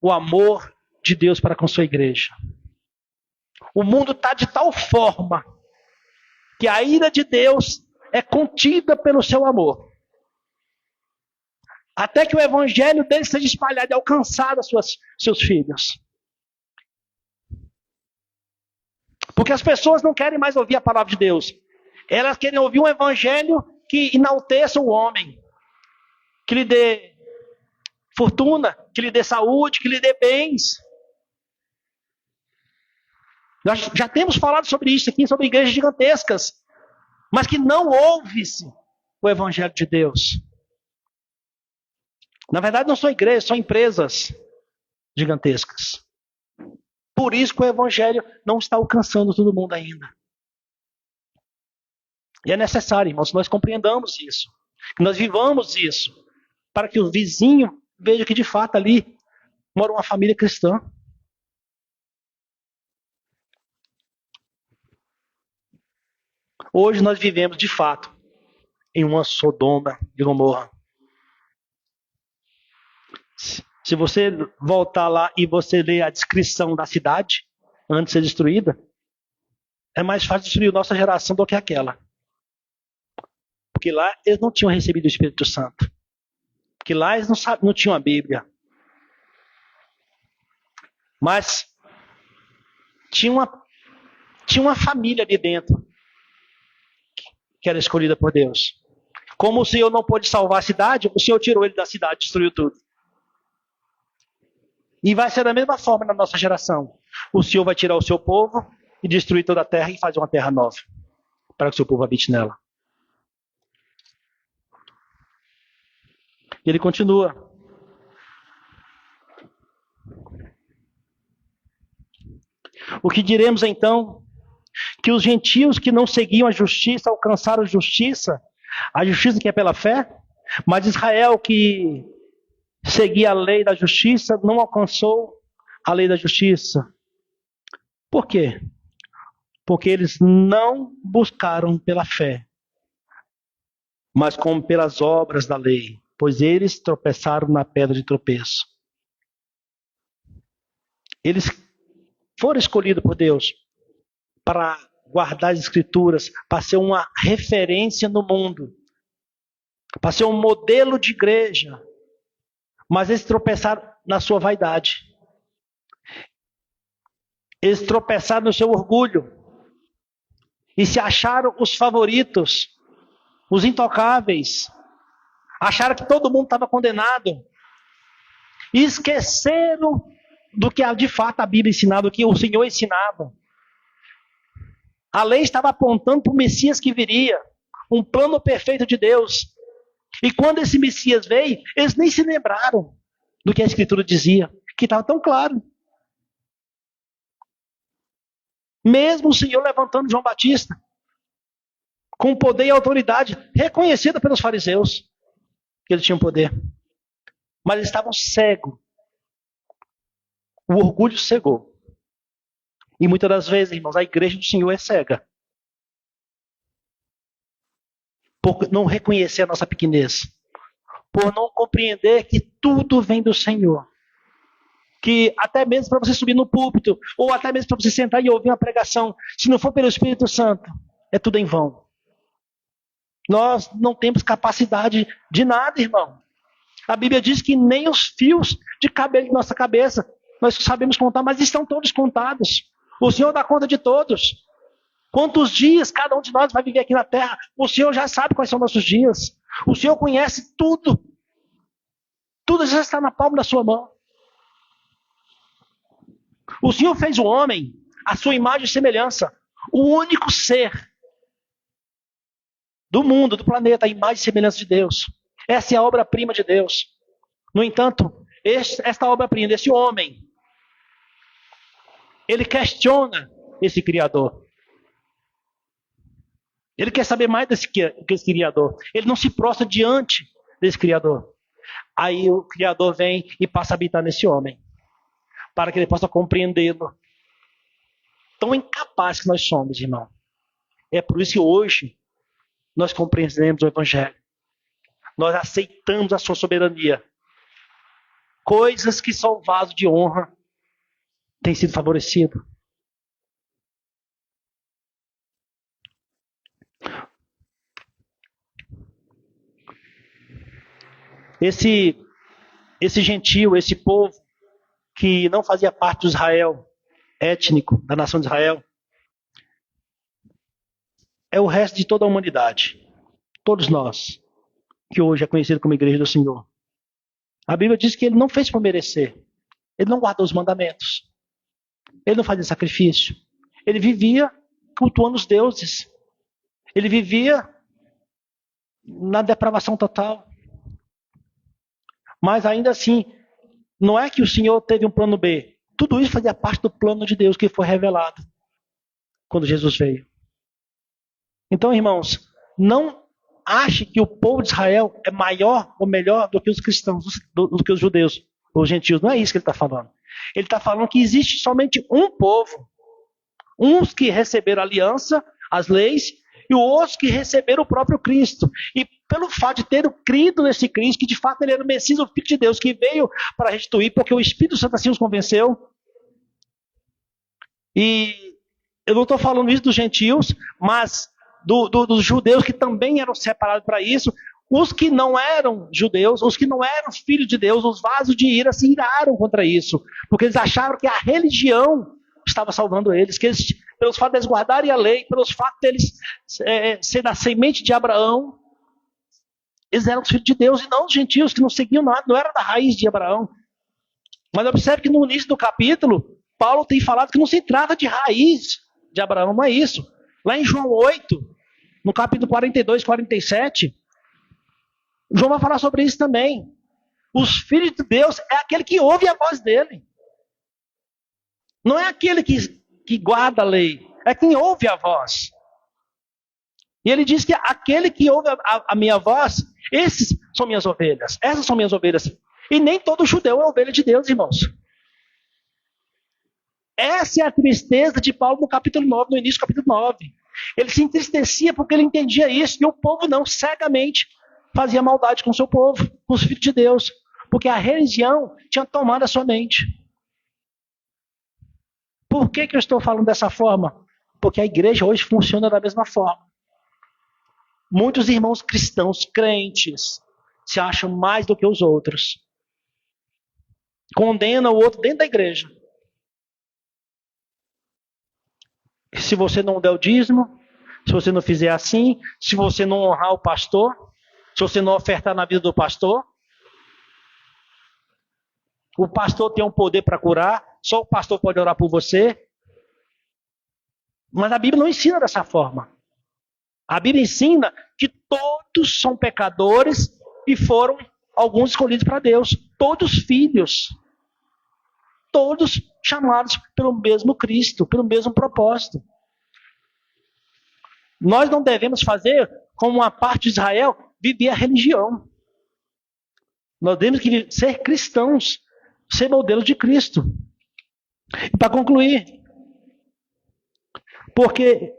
o amor de Deus para com sua igreja. O mundo está de tal forma que a ira de Deus é contida pelo seu amor. Até que o evangelho dele seja espalhado e alcançado a seus filhos. Porque as pessoas não querem mais ouvir a palavra de Deus. Elas querem ouvir um evangelho que enalteça o homem. Que lhe dê fortuna, que lhe dê saúde, que lhe dê bens. Nós já temos falado sobre isso aqui, sobre igrejas gigantescas. Mas que não ouve-se o evangelho de Deus. Na verdade não são igrejas, são empresas gigantescas. Por isso que o evangelho não está alcançando todo mundo ainda. E é necessário, irmãos, que nós compreendamos isso. Que nós vivamos isso, para que o vizinho veja que de fato ali mora uma família cristã. Hoje nós vivemos de fato em uma Sodoma e Gomorra. Se você voltar lá e você ler a descrição da cidade antes de ser destruída, é mais fácil destruir nossa geração do que aquela. Porque lá eles não tinham recebido o Espírito Santo. Porque lá eles não tinham a Bíblia. Mas tinha uma família ali dentro que era escolhida por Deus. Como o Senhor não pôde salvar a cidade, o Senhor tirou ele da cidade, destruiu tudo. E vai ser da mesma forma na nossa geração. O Senhor vai tirar o seu povo e destruir toda a terra e fazer uma terra nova, para que o seu povo habite nela. E ele continua. O que diremos então? Que os gentios que não seguiam a justiça alcançaram justiça, a justiça que é pela fé, mas Israel que seguia a lei da justiça não alcançou a lei da justiça. Por quê? Porque eles não buscaram pela fé, mas como pelas obras da lei, pois eles tropeçaram na pedra de tropeço. Eles foram escolhidos por Deus para guardar as Escrituras, para ser uma referência no mundo, para ser um modelo de igreja, mas eles tropeçaram na sua vaidade. Eles tropeçaram no seu orgulho e se acharam os favoritos, os intocáveis. Acharam que todo mundo estava condenado. E esqueceram do que de fato a Bíblia ensinava, do que o Senhor ensinava. A lei estava apontando para o Messias que viria, um plano perfeito de Deus. E quando esse Messias veio, eles nem se lembraram do que a Escritura dizia, que estava tão claro. Mesmo o Senhor levantando João Batista, com poder e autoridade, reconhecida pelos fariseus, que ele tinha poder. Mas eles estavam cegos. O orgulho cegou. E muitas das vezes, irmãos, a igreja do Senhor é cega. Por não reconhecer a nossa pequenez. Por não compreender que tudo vem do Senhor. Que até mesmo para você subir no púlpito, ou até mesmo para você sentar e ouvir uma pregação, se não for pelo Espírito Santo, é tudo em vão. Nós não temos capacidade de nada, irmão. A Bíblia diz que nem os fios de cabelo de nossa cabeça nós sabemos contar, mas estão todos contados. O Senhor dá conta de todos. Quantos dias cada um de nós vai viver aqui na terra? O Senhor já sabe quais são nossos dias. O Senhor conhece tudo. Tudo já está na palma da sua mão. O Senhor fez o homem à sua imagem e semelhança. O único ser do mundo, do planeta, a imagem e semelhança de Deus. Essa é a obra-prima de Deus. No entanto, esta obra-prima desse homem, ele questiona esse Criador. Ele quer saber mais desse Criador. Ele não se prostra diante desse Criador. Aí o Criador vem e passa a habitar nesse homem, para que ele possa compreendê-lo. Tão incapaz que nós somos, irmão. É por isso que hoje nós compreendemos o Evangelho. Nós aceitamos a sua soberania. Coisas que são vaso de honra têm sido favorecidas. Esse gentio, esse povo que não fazia parte do Israel étnico, da nação de Israel, é o resto de toda a humanidade. Todos nós, que hoje é conhecido como Igreja do Senhor. A Bíblia diz que ele não fez por merecer. Ele não guardou os mandamentos. Ele não fazia sacrifício. Ele vivia cultuando os deuses. Ele vivia na depravação total. Mas ainda assim, não é que o Senhor teve um plano B. Tudo isso fazia parte do plano de Deus que foi revelado quando Jesus veio. Então, irmãos, não ache que o povo de Israel é maior ou melhor do que os cristãos, do que os judeus, os gentios. Não é isso que ele está falando. Ele está falando que existe somente um povo. Uns que receberam a aliança, as leis, e outros que receberam o próprio Cristo. E pelo fato de terem crido nesse Cristo, que de fato ele era o Messias, o Filho de Deus, que veio para restituir, porque o Espírito Santo assim os convenceu. E eu não estou falando isso dos gentios, mas dos judeus que também eram separados para isso. Os que não eram judeus, os que não eram filhos de Deus, os vasos de ira se iraram contra isso, porque eles acharam que a religião estava salvando eles, que eles, pelos fatos de eles guardarem a lei, pelos fatos deles ser da semente de Abraão, eles eram os filhos de Deus, e não os gentios que não seguiam nada, não era da raiz de Abraão. Mas observe que no início do capítulo, Paulo tem falado que não se trata de raiz de Abraão, não é isso. Lá em João 8, no capítulo 42, 47, João vai falar sobre isso também. Os filhos de Deus é aquele que ouve a voz dele. Não é aquele que guarda a lei, é quem ouve a voz. E ele diz que aquele que ouve a minha voz, esses são minhas ovelhas, essas são minhas ovelhas. E nem todo judeu é ovelha de Deus, irmãos. Essa é a tristeza de Paulo no capítulo 9, no início do capítulo 9. Ele se entristecia porque ele entendia isso, e o povo não, cegamente, fazia maldade com o seu povo, com os filhos de Deus, porque a religião tinha tomado a sua mente. Por que eu estou falando dessa forma? Porque a igreja hoje funciona da mesma forma. Muitos irmãos cristãos, crentes, se acham mais do que os outros. Condenam o outro dentro da igreja. Se você não der o dízimo, se você não fizer assim, se você não honrar o pastor, se você não ofertar na vida do pastor, o pastor tem um poder para curar, só o pastor pode orar por você. Mas a Bíblia não ensina dessa forma. A Bíblia ensina que todos são pecadores e foram alguns escolhidos para Deus. Todos filhos. Todos chamados pelo mesmo Cristo, pelo mesmo propósito. Nós não devemos fazer como uma parte de Israel, viver a religião. Nós temos que ser cristãos, ser modelos de Cristo. E para concluir, porque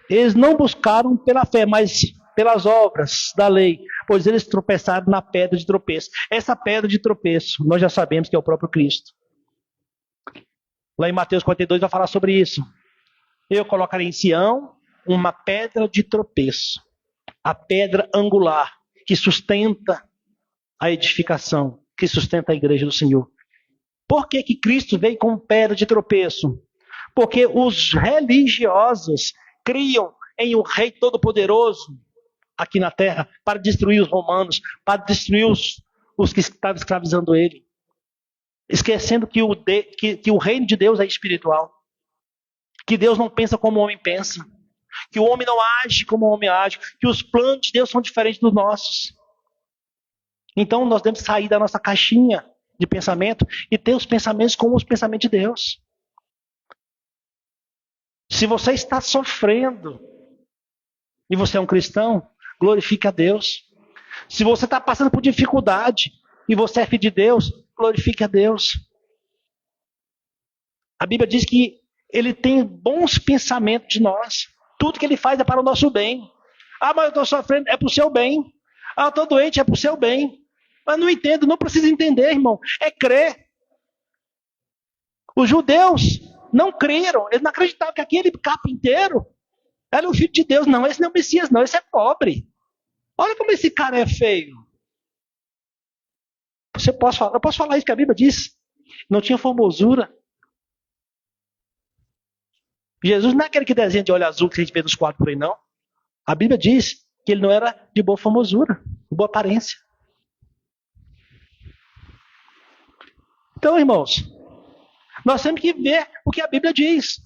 eles não buscaram pela fé, mas pelas obras da lei, pois eles tropeçaram na pedra de tropeço. Essa pedra de tropeço, nós já sabemos que é o próprio Cristo. Lá em Mateus 42 vai falar sobre isso. Eu colocarei em Sião uma pedra de tropeço, a pedra angular, que sustenta a edificação, que sustenta a igreja do Senhor. Por que Cristo veio com pedra de tropeço? Porque os religiosos criam em um rei todo-poderoso aqui na terra para destruir os romanos, para destruir os que estavam escravizando ele. Esquecendo que o reino de Deus é espiritual. Que Deus não pensa como o homem pensa. Que o homem não age como o homem age. Que os planos de Deus são diferentes dos nossos. Então nós devemos sair da nossa caixinha de pensamento e ter os pensamentos como os pensamentos de Deus. Se você está sofrendo e você é um cristão, glorifique a Deus. Se você está passando por dificuldade e você é filho de Deus, glorifique a Deus. A Bíblia diz que Ele tem bons pensamentos de nós. Tudo que Ele faz é para o nosso bem. Ah, mas eu estou sofrendo, é para o seu bem. Ah, eu estou doente, é para o seu bem. Mas não entendo, não precisa entender, irmão. É crer. Os judeus não creram, eles não acreditavam que aquele carpinteiro era o filho de Deus. Não, esse não é o Messias, não, esse é pobre. Olha como esse cara é feio. Eu posso falar isso que a Bíblia diz. Não tinha formosura. Jesus não é aquele que desenha de olho azul que a gente vê nos quadros por aí, não. A Bíblia diz que ele não era de boa formosura, de boa aparência. Então, irmãos, nós temos que ver o que a Bíblia diz.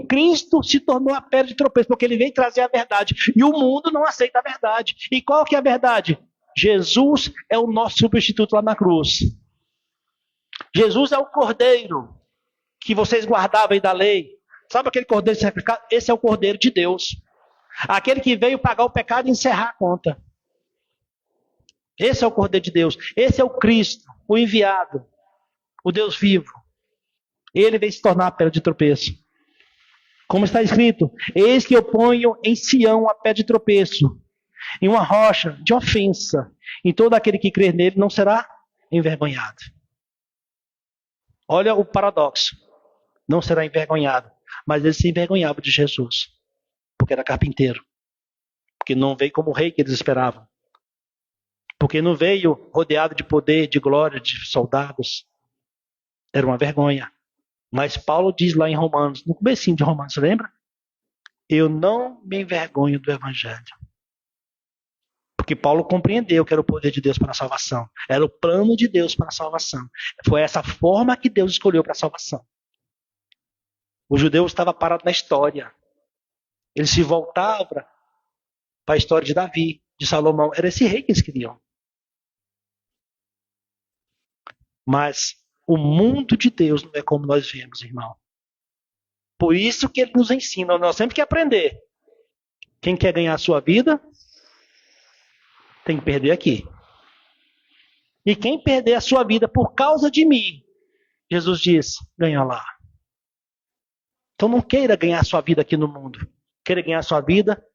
Cristo se tornou a pedra de tropeço, porque ele veio trazer a verdade. E o mundo não aceita a verdade. E qual que é a verdade? Jesus é o nosso substituto lá na cruz. Jesus é o cordeiro que vocês guardavam aí da lei. Sabe aquele cordeiro sacrificado? Esse é o cordeiro de Deus. Aquele que veio pagar o pecado e encerrar a conta. Esse é o Cordeiro de Deus. Esse é o Cristo, o enviado, o Deus vivo. Ele veio se tornar a pedra de tropeço. Como está escrito, eis que eu ponho em Sião a pedra de tropeço, em uma rocha de ofensa, e todo aquele que crer nele não será envergonhado. Olha o paradoxo. Não será envergonhado. Mas ele se envergonhava de Jesus, porque era carpinteiro. Porque não veio como o rei que eles esperavam. Porque não veio rodeado de poder, de glória, de soldados. Era uma vergonha. Mas Paulo diz lá em Romanos, no comecinho de Romanos, você lembra? Eu não me envergonho do evangelho. Porque Paulo compreendeu que era o poder de Deus para a salvação. Era o plano de Deus para a salvação. Foi essa forma que Deus escolheu para a salvação. O judeu estava parado na história. Ele se voltava para a história de Davi, de Salomão. Era esse rei que eles queriam. Mas o mundo de Deus não é como nós vemos, irmão. Por isso que ele nos ensina. Nós temos que aprender. Quem quer ganhar a sua vida, tem que perder aqui. E quem perder a sua vida por causa de mim, Jesus diz, ganha lá. Então não queira ganhar a sua vida aqui no mundo. Queira ganhar a sua vida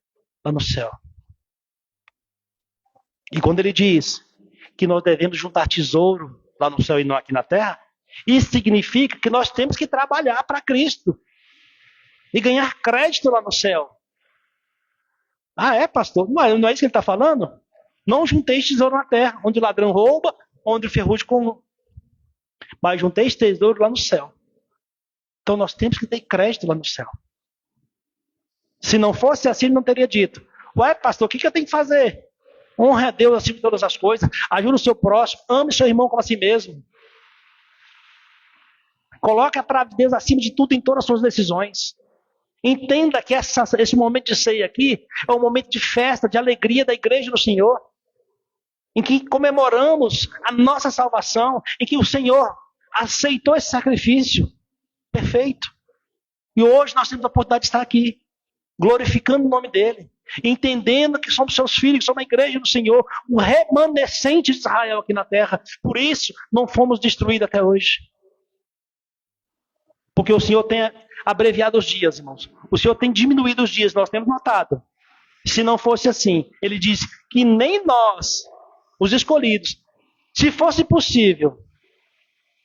lá no céu. E quando ele diz que nós devemos juntar tesouro lá no céu e não aqui na terra, isso significa que nós temos que trabalhar para Cristo. E ganhar crédito lá no céu. Ah, é, pastor? Não é isso que ele está falando? Não junteis tesouro na terra, onde o ladrão rouba, onde o ferrugem com... Mas junteis tesouro lá no céu. Então nós temos que ter crédito lá no céu. Se não fosse assim, ele não teria dito. Ué, pastor, o que eu tenho que fazer? Honre a Deus acima de todas as coisas. Ajude o seu próximo. Ame seu irmão como a si mesmo. Coloque a palavra de Deus acima de tudo em todas as suas decisões. Entenda que esse momento de ceia aqui é um momento de festa, de alegria da igreja do Senhor. Em que comemoramos a nossa salvação. Em que o Senhor aceitou esse sacrifício. Perfeito. E hoje nós temos a oportunidade de estar aqui. Glorificando o nome dele. Entendendo que somos seus filhos, que somos a igreja do Senhor. O remanescente de Israel aqui na terra. Por isso não fomos destruídos até hoje. Porque o Senhor tem abreviado os dias, irmãos. O Senhor tem diminuído os dias, nós temos notado. Se não fosse assim, ele diz que nem nós, os escolhidos, se fosse possível,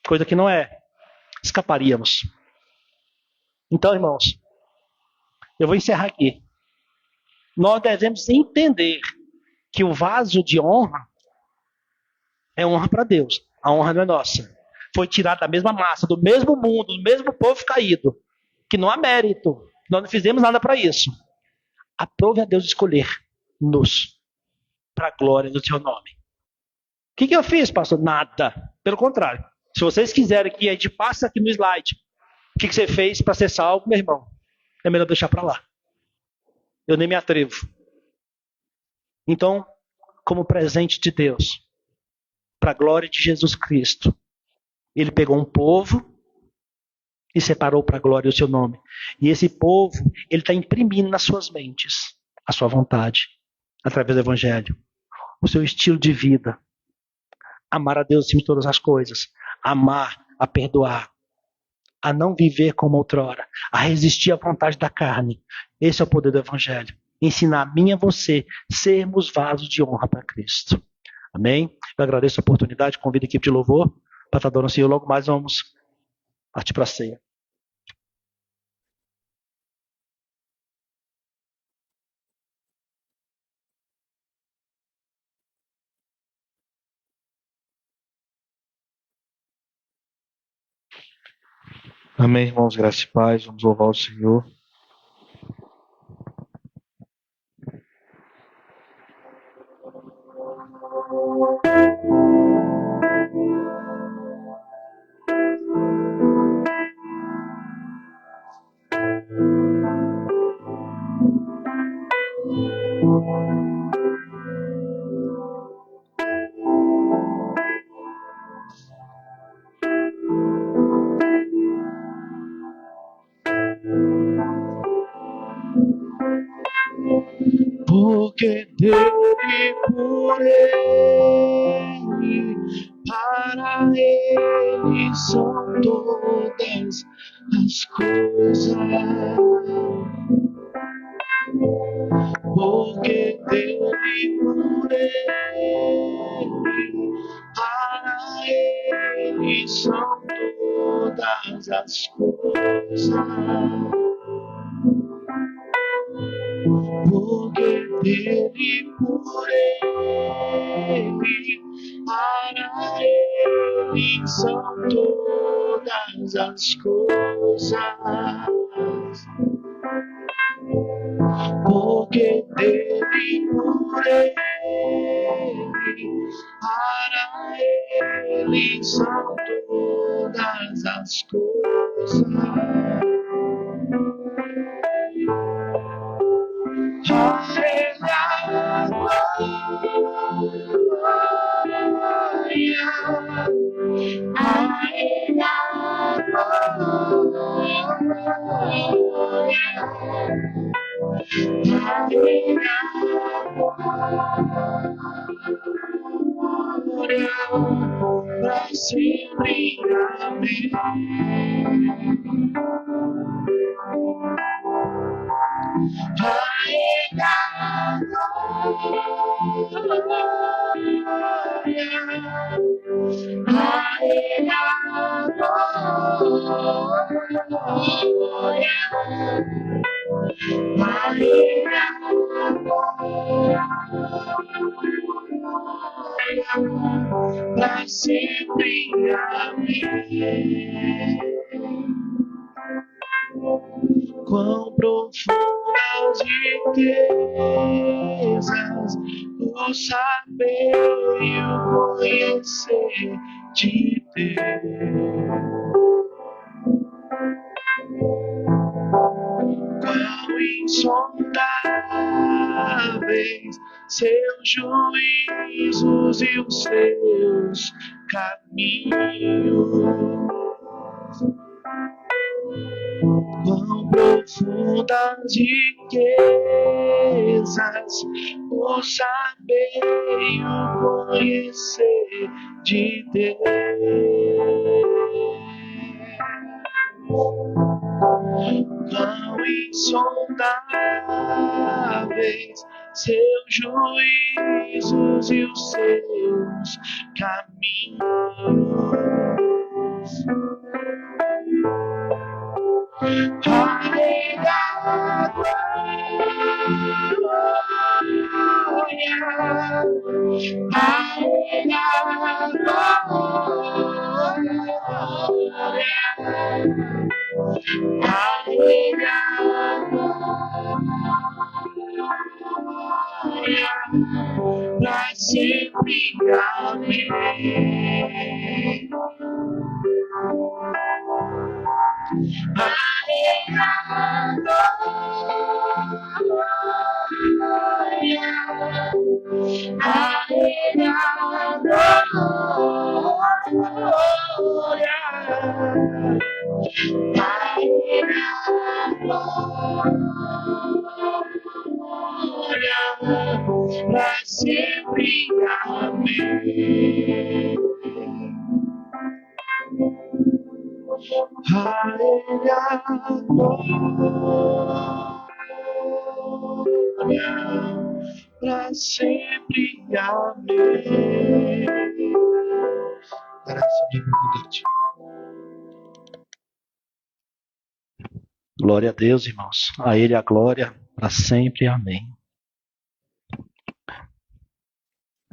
coisa que não é, escaparíamos. Então, irmãos, eu vou encerrar aqui. Nós devemos entender que o vaso de honra é honra para Deus. A honra não é nossa. Foi tirada da mesma massa, do mesmo mundo, do mesmo povo caído. Que não há mérito. Nós não fizemos nada para isso. Aprove a Deus escolher-nos para a glória do seu nome. O que eu fiz, pastor? Nada. Pelo contrário. Se vocês quiserem que a gente passe aqui no slide, o que você fez para ser salvo, meu irmão? É melhor deixar para lá. Eu nem me atrevo. Então, como presente de Deus, para a glória de Jesus Cristo, ele pegou um povo e separou para a glória do seu nome. E esse povo, ele está imprimindo nas suas mentes a sua vontade, através do evangelho. O seu estilo de vida. Amar a Deus acima de todas as coisas. Amar, a perdoar. A não viver como outrora. A resistir à vontade da carne. Esse é o poder do evangelho. Ensinar a mim e a você sermos vasos de honra para Cristo. Amém? Eu agradeço a oportunidade, convido a equipe de louvor para estar adorando o Senhor. Logo mais vamos partir para a ceia. Amém, irmãos, graça e paz. Vamos louvar o Senhor. porque dele, por ele, para ele são todas as coisas. Porque dele, por ele, para ele são todas as coisas. Porque dele, por ele, para ele são todas as coisas. Porque dele, por ele, para ele são todas as coisas. A ele a glória, a ele a glória, pra sempre, amém. A ele a glória, a ele a glória, a ele a glória, pra sempre, amém. Quão profundas riquezas o saber e o conhecer de Deus. Quão insondáveis seus juízos e os seus caminhos. Quão profundas riquezas o saber e o conhecer de Deus. Quão insondáveis seus juízos e os seus caminhos. A ele a glória, a ele a glória, a ele a glória, pra sempre, amém. A ele a glória, a ele a glória, a ele a glória, pra sempre, amém. A ele a glória, pra sempre, amém. Glória a Deus, irmãos. A ele a glória, para sempre, amém.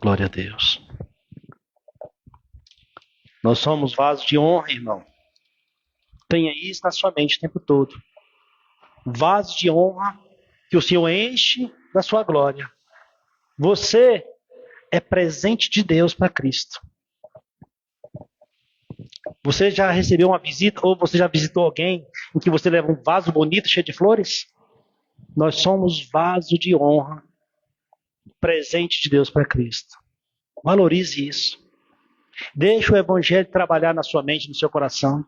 Glória a Deus. Nós somos vasos de honra, irmão. Tenha isso na sua mente o tempo todo. Vasos de honra que o Senhor enche da sua glória. Você é presente de Deus para Cristo. Você já recebeu uma visita ou você já visitou alguém em que você leva um vaso bonito cheio de flores? Nós somos vaso de honra, presente de Deus para Cristo. Valorize isso. Deixe o Evangelho trabalhar na sua mente, no seu coração.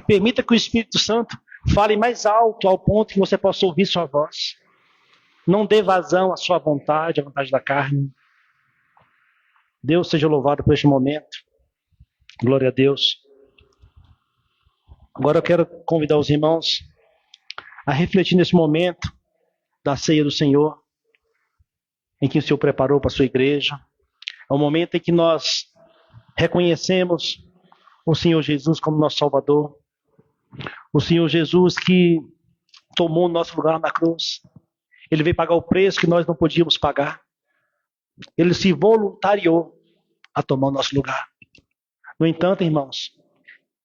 Permita que o Espírito Santo fale mais alto ao ponto que você possa ouvir sua voz. Não dê vazão à sua vontade, à vontade da carne. Deus seja louvado por este momento. Glória a Deus. Agora eu quero convidar os irmãos a refletir nesse momento da ceia do Senhor, em que o Senhor preparou para a sua igreja. É o momento em que nós reconhecemos o Senhor Jesus como nosso Salvador. O Senhor Jesus que tomou o nosso lugar na cruz. Ele veio pagar o preço que nós não podíamos pagar. Ele se voluntariou a tomar o nosso lugar. No entanto, irmãos,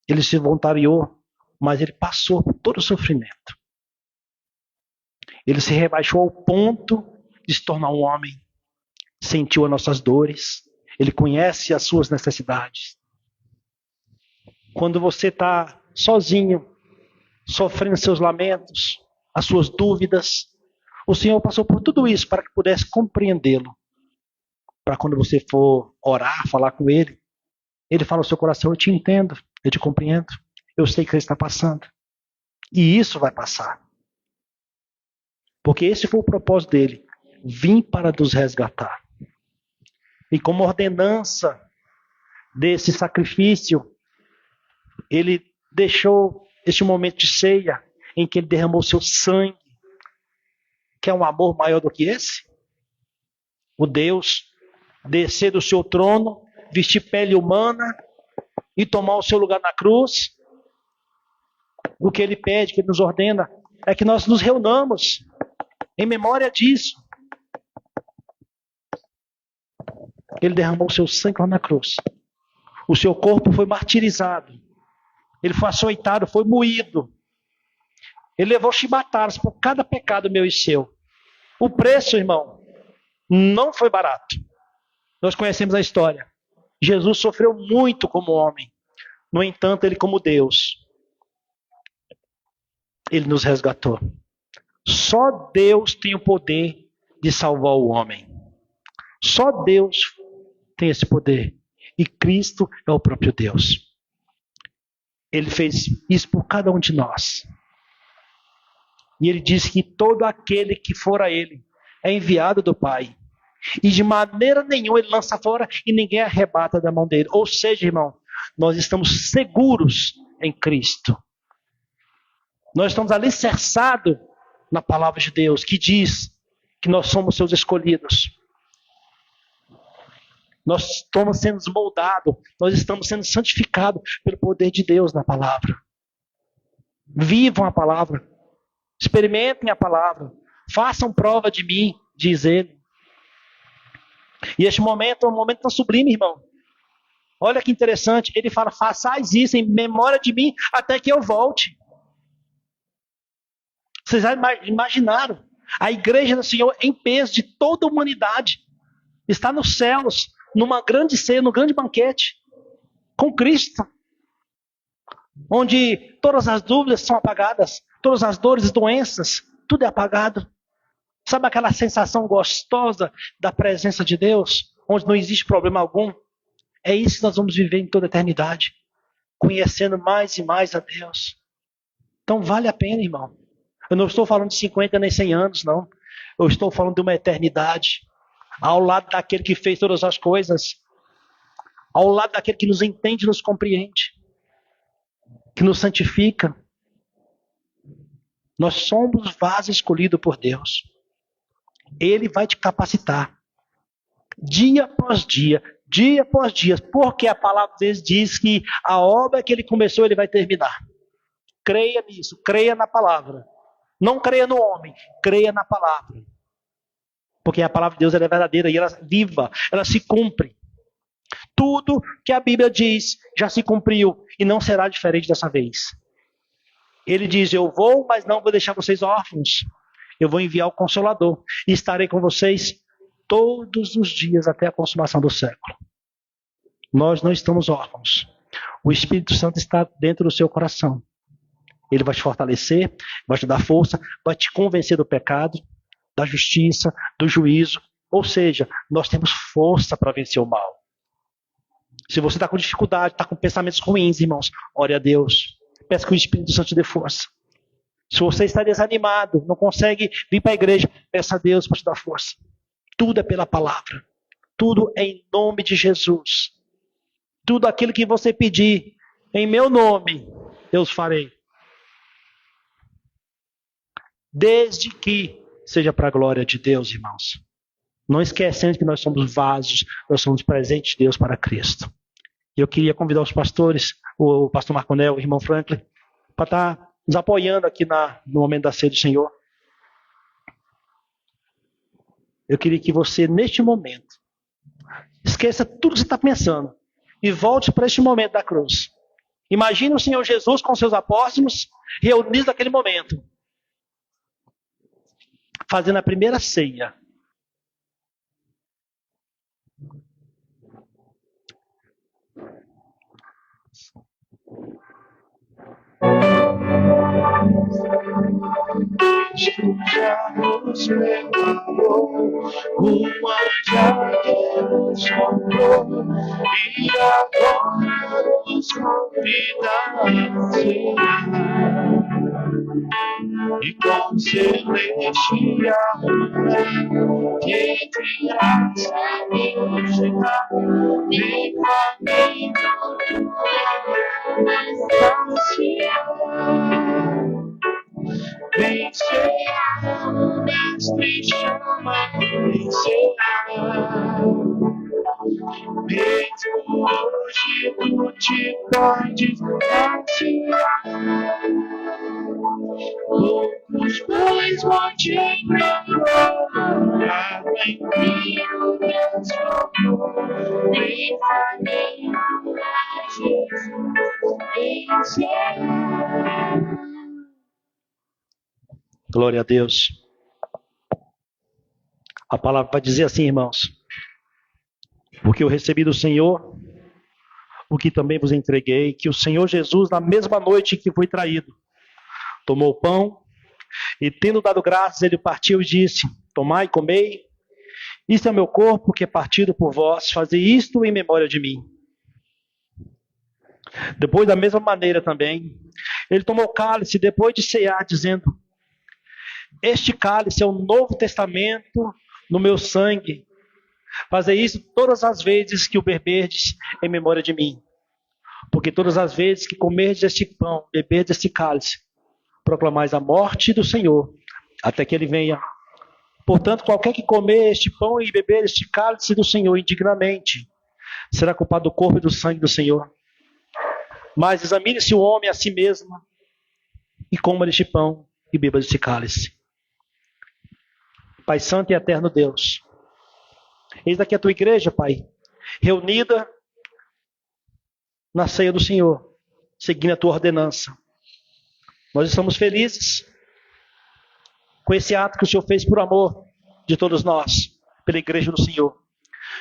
ele se voluntariou, mas ele passou por todo o sofrimento. Ele se rebaixou ao ponto de se tornar um homem. Sentiu as nossas dores. Ele conhece as suas necessidades. Quando você está sozinho, sofrendo seus lamentos, as suas dúvidas, o Senhor passou por tudo isso para que pudesse compreendê-lo. Para quando você for orar, falar com Ele, Ele fala no seu coração: eu te entendo, eu te compreendo, eu sei que você está passando. E isso vai passar. Porque esse foi o propósito dele, vim para nos resgatar. E como ordenança desse sacrifício, ele deixou este momento de ceia, em que ele derramou seu sangue. Quer um amor maior do que esse? O Deus descer do seu trono, vestir pele humana e tomar o seu lugar na cruz. O que ele pede, que ele nos ordena, é que nós nos reunamos em memória disso. Ele derramou o seu sangue lá na cruz. O seu corpo foi martirizado. Ele foi açoitado, foi moído. Ele levou chibatadas por cada pecado meu e seu. O preço, irmão, não foi barato. Nós conhecemos a história. Jesus sofreu muito como homem. No entanto, ele como Deus, ele nos resgatou. Só Deus tem o poder de salvar o homem. Só Deus tem esse poder. E Cristo é o próprio Deus. Ele fez isso por cada um de nós. E ele disse que todo aquele que for a ele é enviado do Pai. E de maneira nenhuma ele lança fora e ninguém arrebata da mão dele. Ou seja, irmão, nós estamos seguros em Cristo. Nós estamos alicerçados na palavra de Deus, que diz que nós somos seus escolhidos. Nós estamos sendo moldados, nós estamos sendo santificados pelo poder de Deus na palavra. Vivam a palavra, experimentem a palavra, façam prova de mim, diz ele. E este momento é um momento tão sublime, irmão. Olha que interessante, ele fala: façais isso em memória de mim até que eu volte. Vocês já imaginaram? A igreja do Senhor em peso de toda a humanidade está nos céus, numa grande ceia, num grande banquete, com Cristo, onde todas as dúvidas são apagadas, todas as dores e doenças, tudo é apagado. Sabe aquela sensação gostosa da presença de Deus, onde não existe problema algum? É isso que nós vamos viver em toda a eternidade, conhecendo mais e mais a Deus. Então vale a pena, irmão. Eu não estou falando de 50 nem 100 anos, não. Eu estou falando de uma eternidade, ao lado daquele que fez todas as coisas, ao lado daquele que nos entende e nos compreende, que nos santifica. Nós somos vaso escolhido por Deus. Ele vai te capacitar, dia após dia, porque a palavra de Deus diz que a obra que ele começou, ele vai terminar. Creia nisso, creia na palavra. Não creia no homem, creia na palavra. Porque a palavra de Deus ela é verdadeira e ela é viva, ela se cumpre. Tudo que a Bíblia diz já se cumpriu e não será diferente dessa vez. Ele diz: eu vou, mas não vou deixar vocês órfãos. Eu vou enviar o Consolador e estarei com vocês todos os dias até a consumação do século. Nós não estamos órfãos. O Espírito Santo está dentro do seu coração. Ele vai te fortalecer, vai te dar força, vai te convencer do pecado, da justiça, do juízo. Ou seja, nós temos força para vencer o mal. Se você está com dificuldade, está com pensamentos ruins, irmãos, ore a Deus. Peça que o Espírito Santo te dê força. Se você está desanimado, não consegue vir para a igreja, peça a Deus para te dar força. Tudo é pela palavra. Tudo é em nome de Jesus. Tudo aquilo que você pedir, em meu nome, eu os farei. Desde que seja para a glória de Deus, irmãos. Não esquecendo que nós somos vasos, nós somos presentes de Deus para Cristo. E eu queria convidar os pastores, o pastor Marconel, o irmão Franklin, para estar nos apoiando aqui no momento da ceia do Senhor. Eu queria que você, neste momento, esqueça tudo que você está pensando e volte para este momento da cruz. Imagine o Senhor Jesus com seus apóstolos reunidos naquele momento, fazendo a primeira ceia. Já nos preparou, uma já nos comprou, e agora nos convida a cear. E com celestial entre as amigos, vem caminho vem cear, o mestre chama, vem cear. Mesmo hoje tu te podes passear. Poucos bois vão te encontrar, vem rio transformou, vem família pra Jesus, vem cear. Glória a Deus. A palavra vai dizer assim, irmãos: porque eu recebi do Senhor o que também vos entreguei, que o Senhor Jesus, na mesma noite que foi traído, tomou o pão e, tendo dado graças, ele partiu e disse: tomai e comei, isto é meu corpo que é partido por vós, fazei isto em memória de mim. Depois, da mesma maneira também, ele tomou o cálice depois de cear, dizendo: este cálice é o Novo Testamento no meu sangue. Fazei isso todas as vezes que o beberdes em memória de mim. Porque todas as vezes que comerdes este pão, beberdes este cálice, proclamais a morte do Senhor, até que ele venha. Portanto, qualquer que comer este pão e beber este cálice do Senhor indignamente, será culpado do corpo e do sangue do Senhor. Mas examine-se o homem a si mesmo, e coma deste pão e beba deste cálice. Pai Santo e Eterno Deus, eis aqui a tua igreja, Pai, reunida na ceia do Senhor, seguindo a tua ordenança. Nós estamos felizes com esse ato que o Senhor fez por amor de todos nós, pela igreja do Senhor.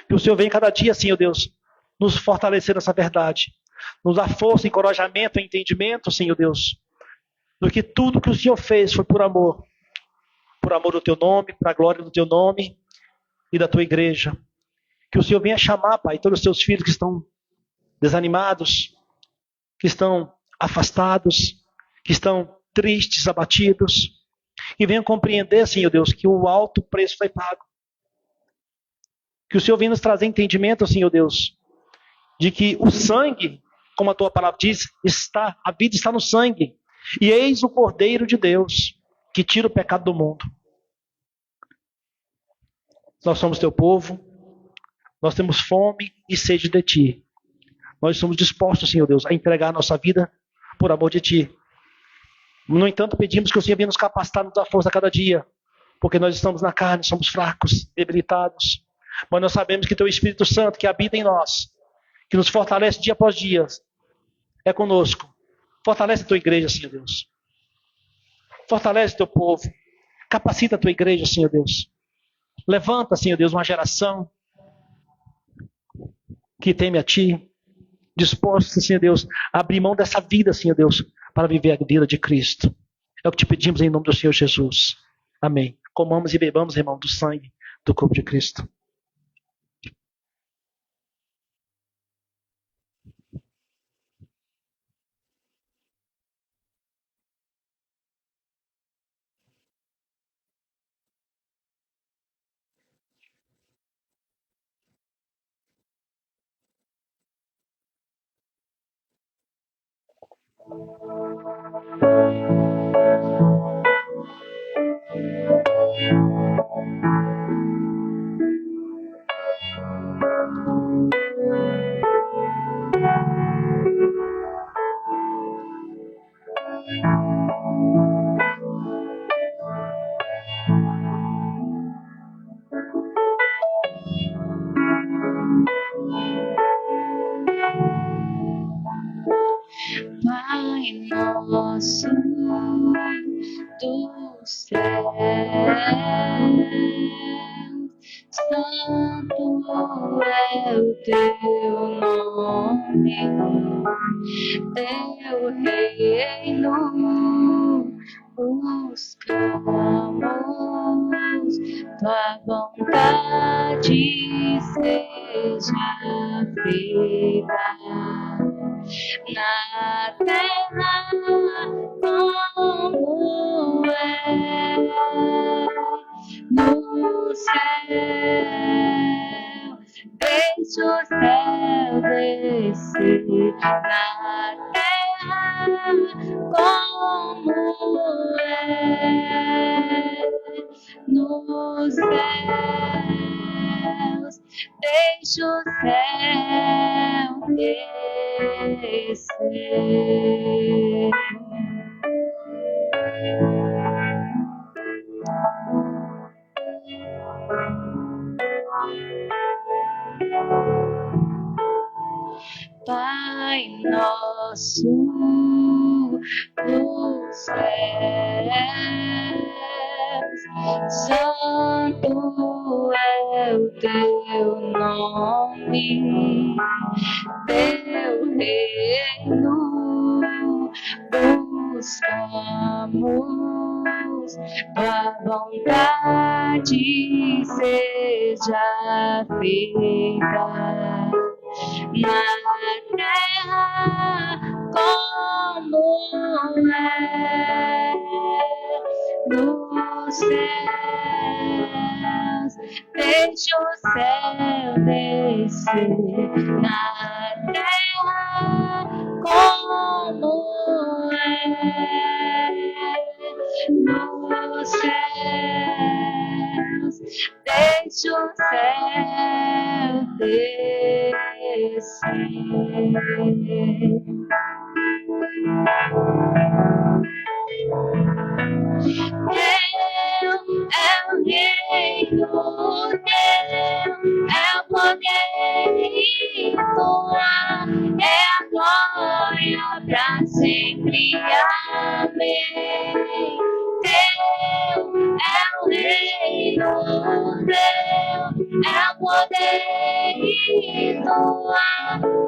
Que o Senhor venha cada dia, Senhor Deus, nos fortalecer nessa verdade, nos dar força, encorajamento, entendimento, Senhor Deus, do que tudo que o Senhor fez foi por amor do teu nome, para a glória do teu nome e da tua igreja. Que o Senhor venha chamar, Pai, todos os teus filhos que estão desanimados, que estão afastados, que estão tristes, abatidos, e venham compreender, Senhor Deus, que o alto preço foi pago. Que o Senhor venha nos trazer entendimento, Senhor Deus, de que o sangue, como a tua palavra diz, a vida está no sangue. E eis o Cordeiro de Deus, que tira o pecado do mundo. Nós somos teu povo, nós temos fome e sede de ti. Nós somos dispostos, Senhor Deus, a entregar a nossa vida por amor de ti. No entanto, pedimos que o Senhor venha nos capacitar, nos dar força a cada dia, porque nós estamos na carne, somos fracos, debilitados. Mas nós sabemos que teu Espírito Santo, que habita em nós, que nos fortalece dia após dia, é conosco. Fortalece a tua igreja, Senhor Deus. Fortalece teu povo. Capacita a tua igreja, Senhor Deus. Levanta, Senhor Deus, uma geração que teme a ti, disposta, Senhor Deus, a abrir mão dessa vida, Senhor Deus, para viver a vida de Cristo. É o que te pedimos em nome do Senhor Jesus. Amém. Comamos e bebamos, irmão, do sangue do corpo de Cristo. Pai nosso do céu, santo é o teu nome, teu reino buscamos, tua vontade seja feita na terra como é no céu. Deixa o céu descer na terra como é nos céus. Deixa o céu descer. Pai nosso dos céus, santo é o teu nome, teu reino buscamos, tua vontade seja feita na terra como é nos céus. Deixa o céu descer na terra como é nos céus. Deixa o céu descer. Teu é o reino, teu é o poder e tua é a glória pra sempre. Amém. Teu é o reino, teu é o poder e tua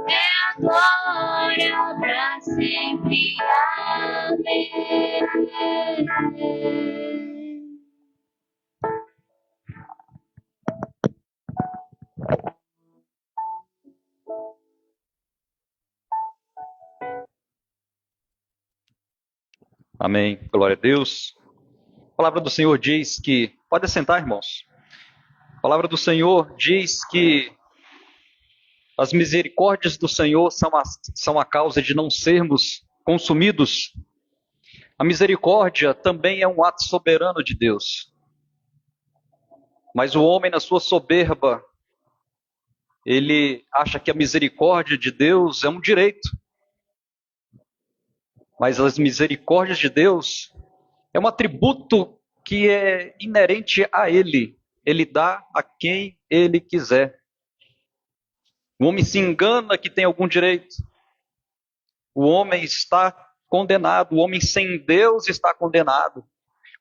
é a glória pra sempre. Amém. Amém. Glória a Deus. A palavra do Senhor diz que... Pode assentar, irmãos. A palavra do Senhor diz que as misericórdias do Senhor são a causa de não sermos consumidos. A misericórdia também é um ato soberano de Deus. Mas o homem, na sua soberba, ele acha que a misericórdia de Deus é um direito. Mas as misericórdias de Deus é um atributo que é inerente a Ele. Ele dá a quem Ele quiser. O homem se engana que tem algum direito. O homem está condenado. O homem sem Deus está condenado.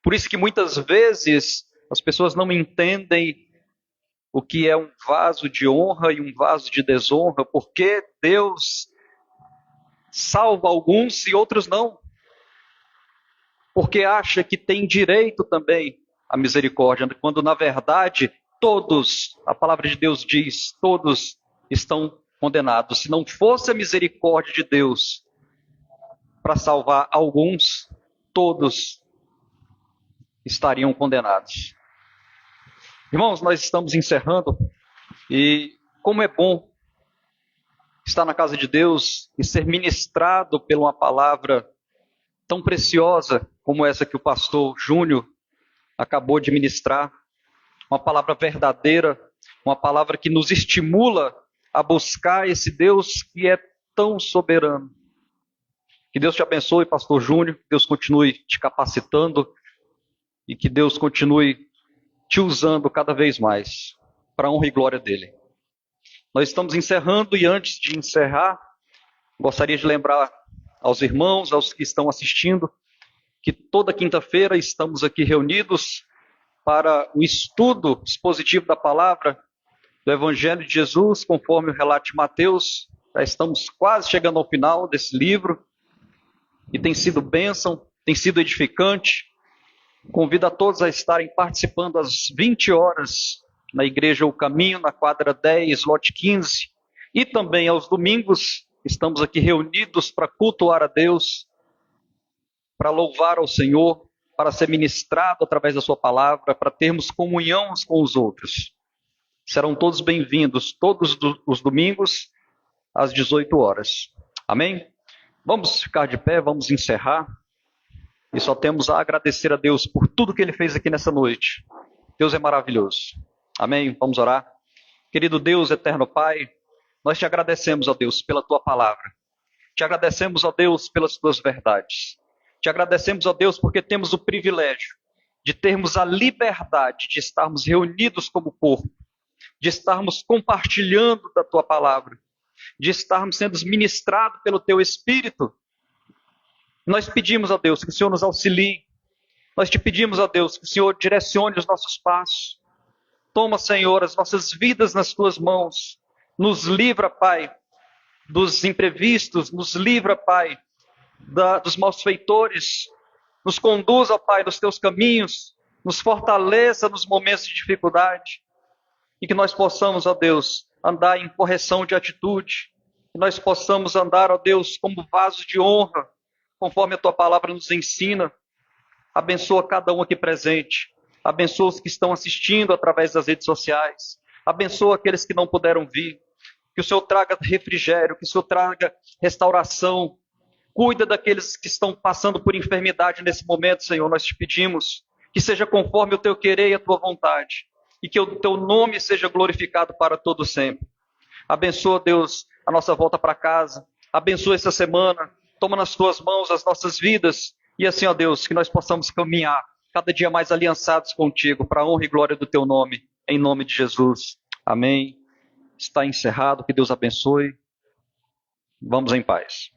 Por isso que muitas vezes as pessoas não entendem o que é um vaso de honra e um vaso de desonra, porque Deus salva alguns e outros não. Porque acha que tem direito também à misericórdia, quando na verdade todos, a palavra de Deus diz, todos estão condenados. Se não fosse a misericórdia de Deus para salvar alguns, todos estariam condenados. Irmãos, nós estamos encerrando e como é bom estar na casa de Deus e ser ministrado por uma palavra tão preciosa como essa que o pastor Júnior acabou de ministrar. Uma palavra verdadeira, uma palavra que nos estimula a buscar esse Deus que é tão soberano. Que Deus te abençoe, pastor Júnior, que Deus continue te capacitando e que Deus continue te usando cada vez mais para a honra e glória dele. Nós estamos encerrando e antes de encerrar, gostaria de lembrar aos irmãos, aos que estão assistindo, que toda quinta-feira estamos aqui reunidos para o estudo expositivo da palavra do Evangelho de Jesus, conforme o relato de Mateus. Já estamos quase chegando ao final desse livro e tem sido bênção, tem sido edificante. Convido a todos a estarem participando às 20 horas na Igreja O Caminho, na quadra 10, lote 15, e também aos domingos estamos aqui reunidos para cultuar a Deus, para louvar ao Senhor, para ser ministrado através da sua palavra, para termos comunhão uns com os outros. Serão todos bem-vindos todos os domingos às 18 horas. Amém? Vamos ficar de pé, vamos encerrar. E só temos a agradecer a Deus por tudo que Ele fez aqui nessa noite. Deus é maravilhoso. Amém? Vamos orar. Querido Deus, eterno Pai, nós te agradecemos, ó Deus, pela Tua palavra. Te agradecemos, ó Deus, pelas Tuas verdades. Te agradecemos, ó Deus, porque temos o privilégio de termos a liberdade de estarmos reunidos como corpo, de estarmos compartilhando da Tua palavra, de estarmos sendo ministrados pelo Teu Espírito. Nós pedimos a Deus que o Senhor nos auxilie. Nós te pedimos a Deus que o Senhor direcione os nossos passos. Toma, Senhor, as nossas vidas nas Tuas mãos. Nos livra, Pai, dos imprevistos. Nos livra, Pai, dos malfeitores. Nos conduza, Pai, nos Teus caminhos. Nos fortaleça nos momentos de dificuldade. E que nós possamos, ó Deus, andar em correção de atitude. Que nós possamos andar, ó Deus, como vasos de honra, conforme a Tua palavra nos ensina. Abençoa cada um aqui presente. Abençoa os que estão assistindo através das redes sociais. Abençoa aqueles que não puderam vir. Que o Senhor traga refrigério, que o Senhor traga restauração. Cuida daqueles que estão passando por enfermidade nesse momento, Senhor. Nós te pedimos que seja conforme o Teu querer e a Tua vontade. E que o Teu nome seja glorificado para todo sempre. Abençoa, Deus, a nossa volta para casa. Abençoa essa semana. Toma nas Tuas mãos as nossas vidas. E assim, ó Deus, que nós possamos caminhar cada dia mais aliançados contigo, para a honra e glória do Teu nome, em nome de Jesus. Amém. Está encerrado, que Deus abençoe. Vamos em paz.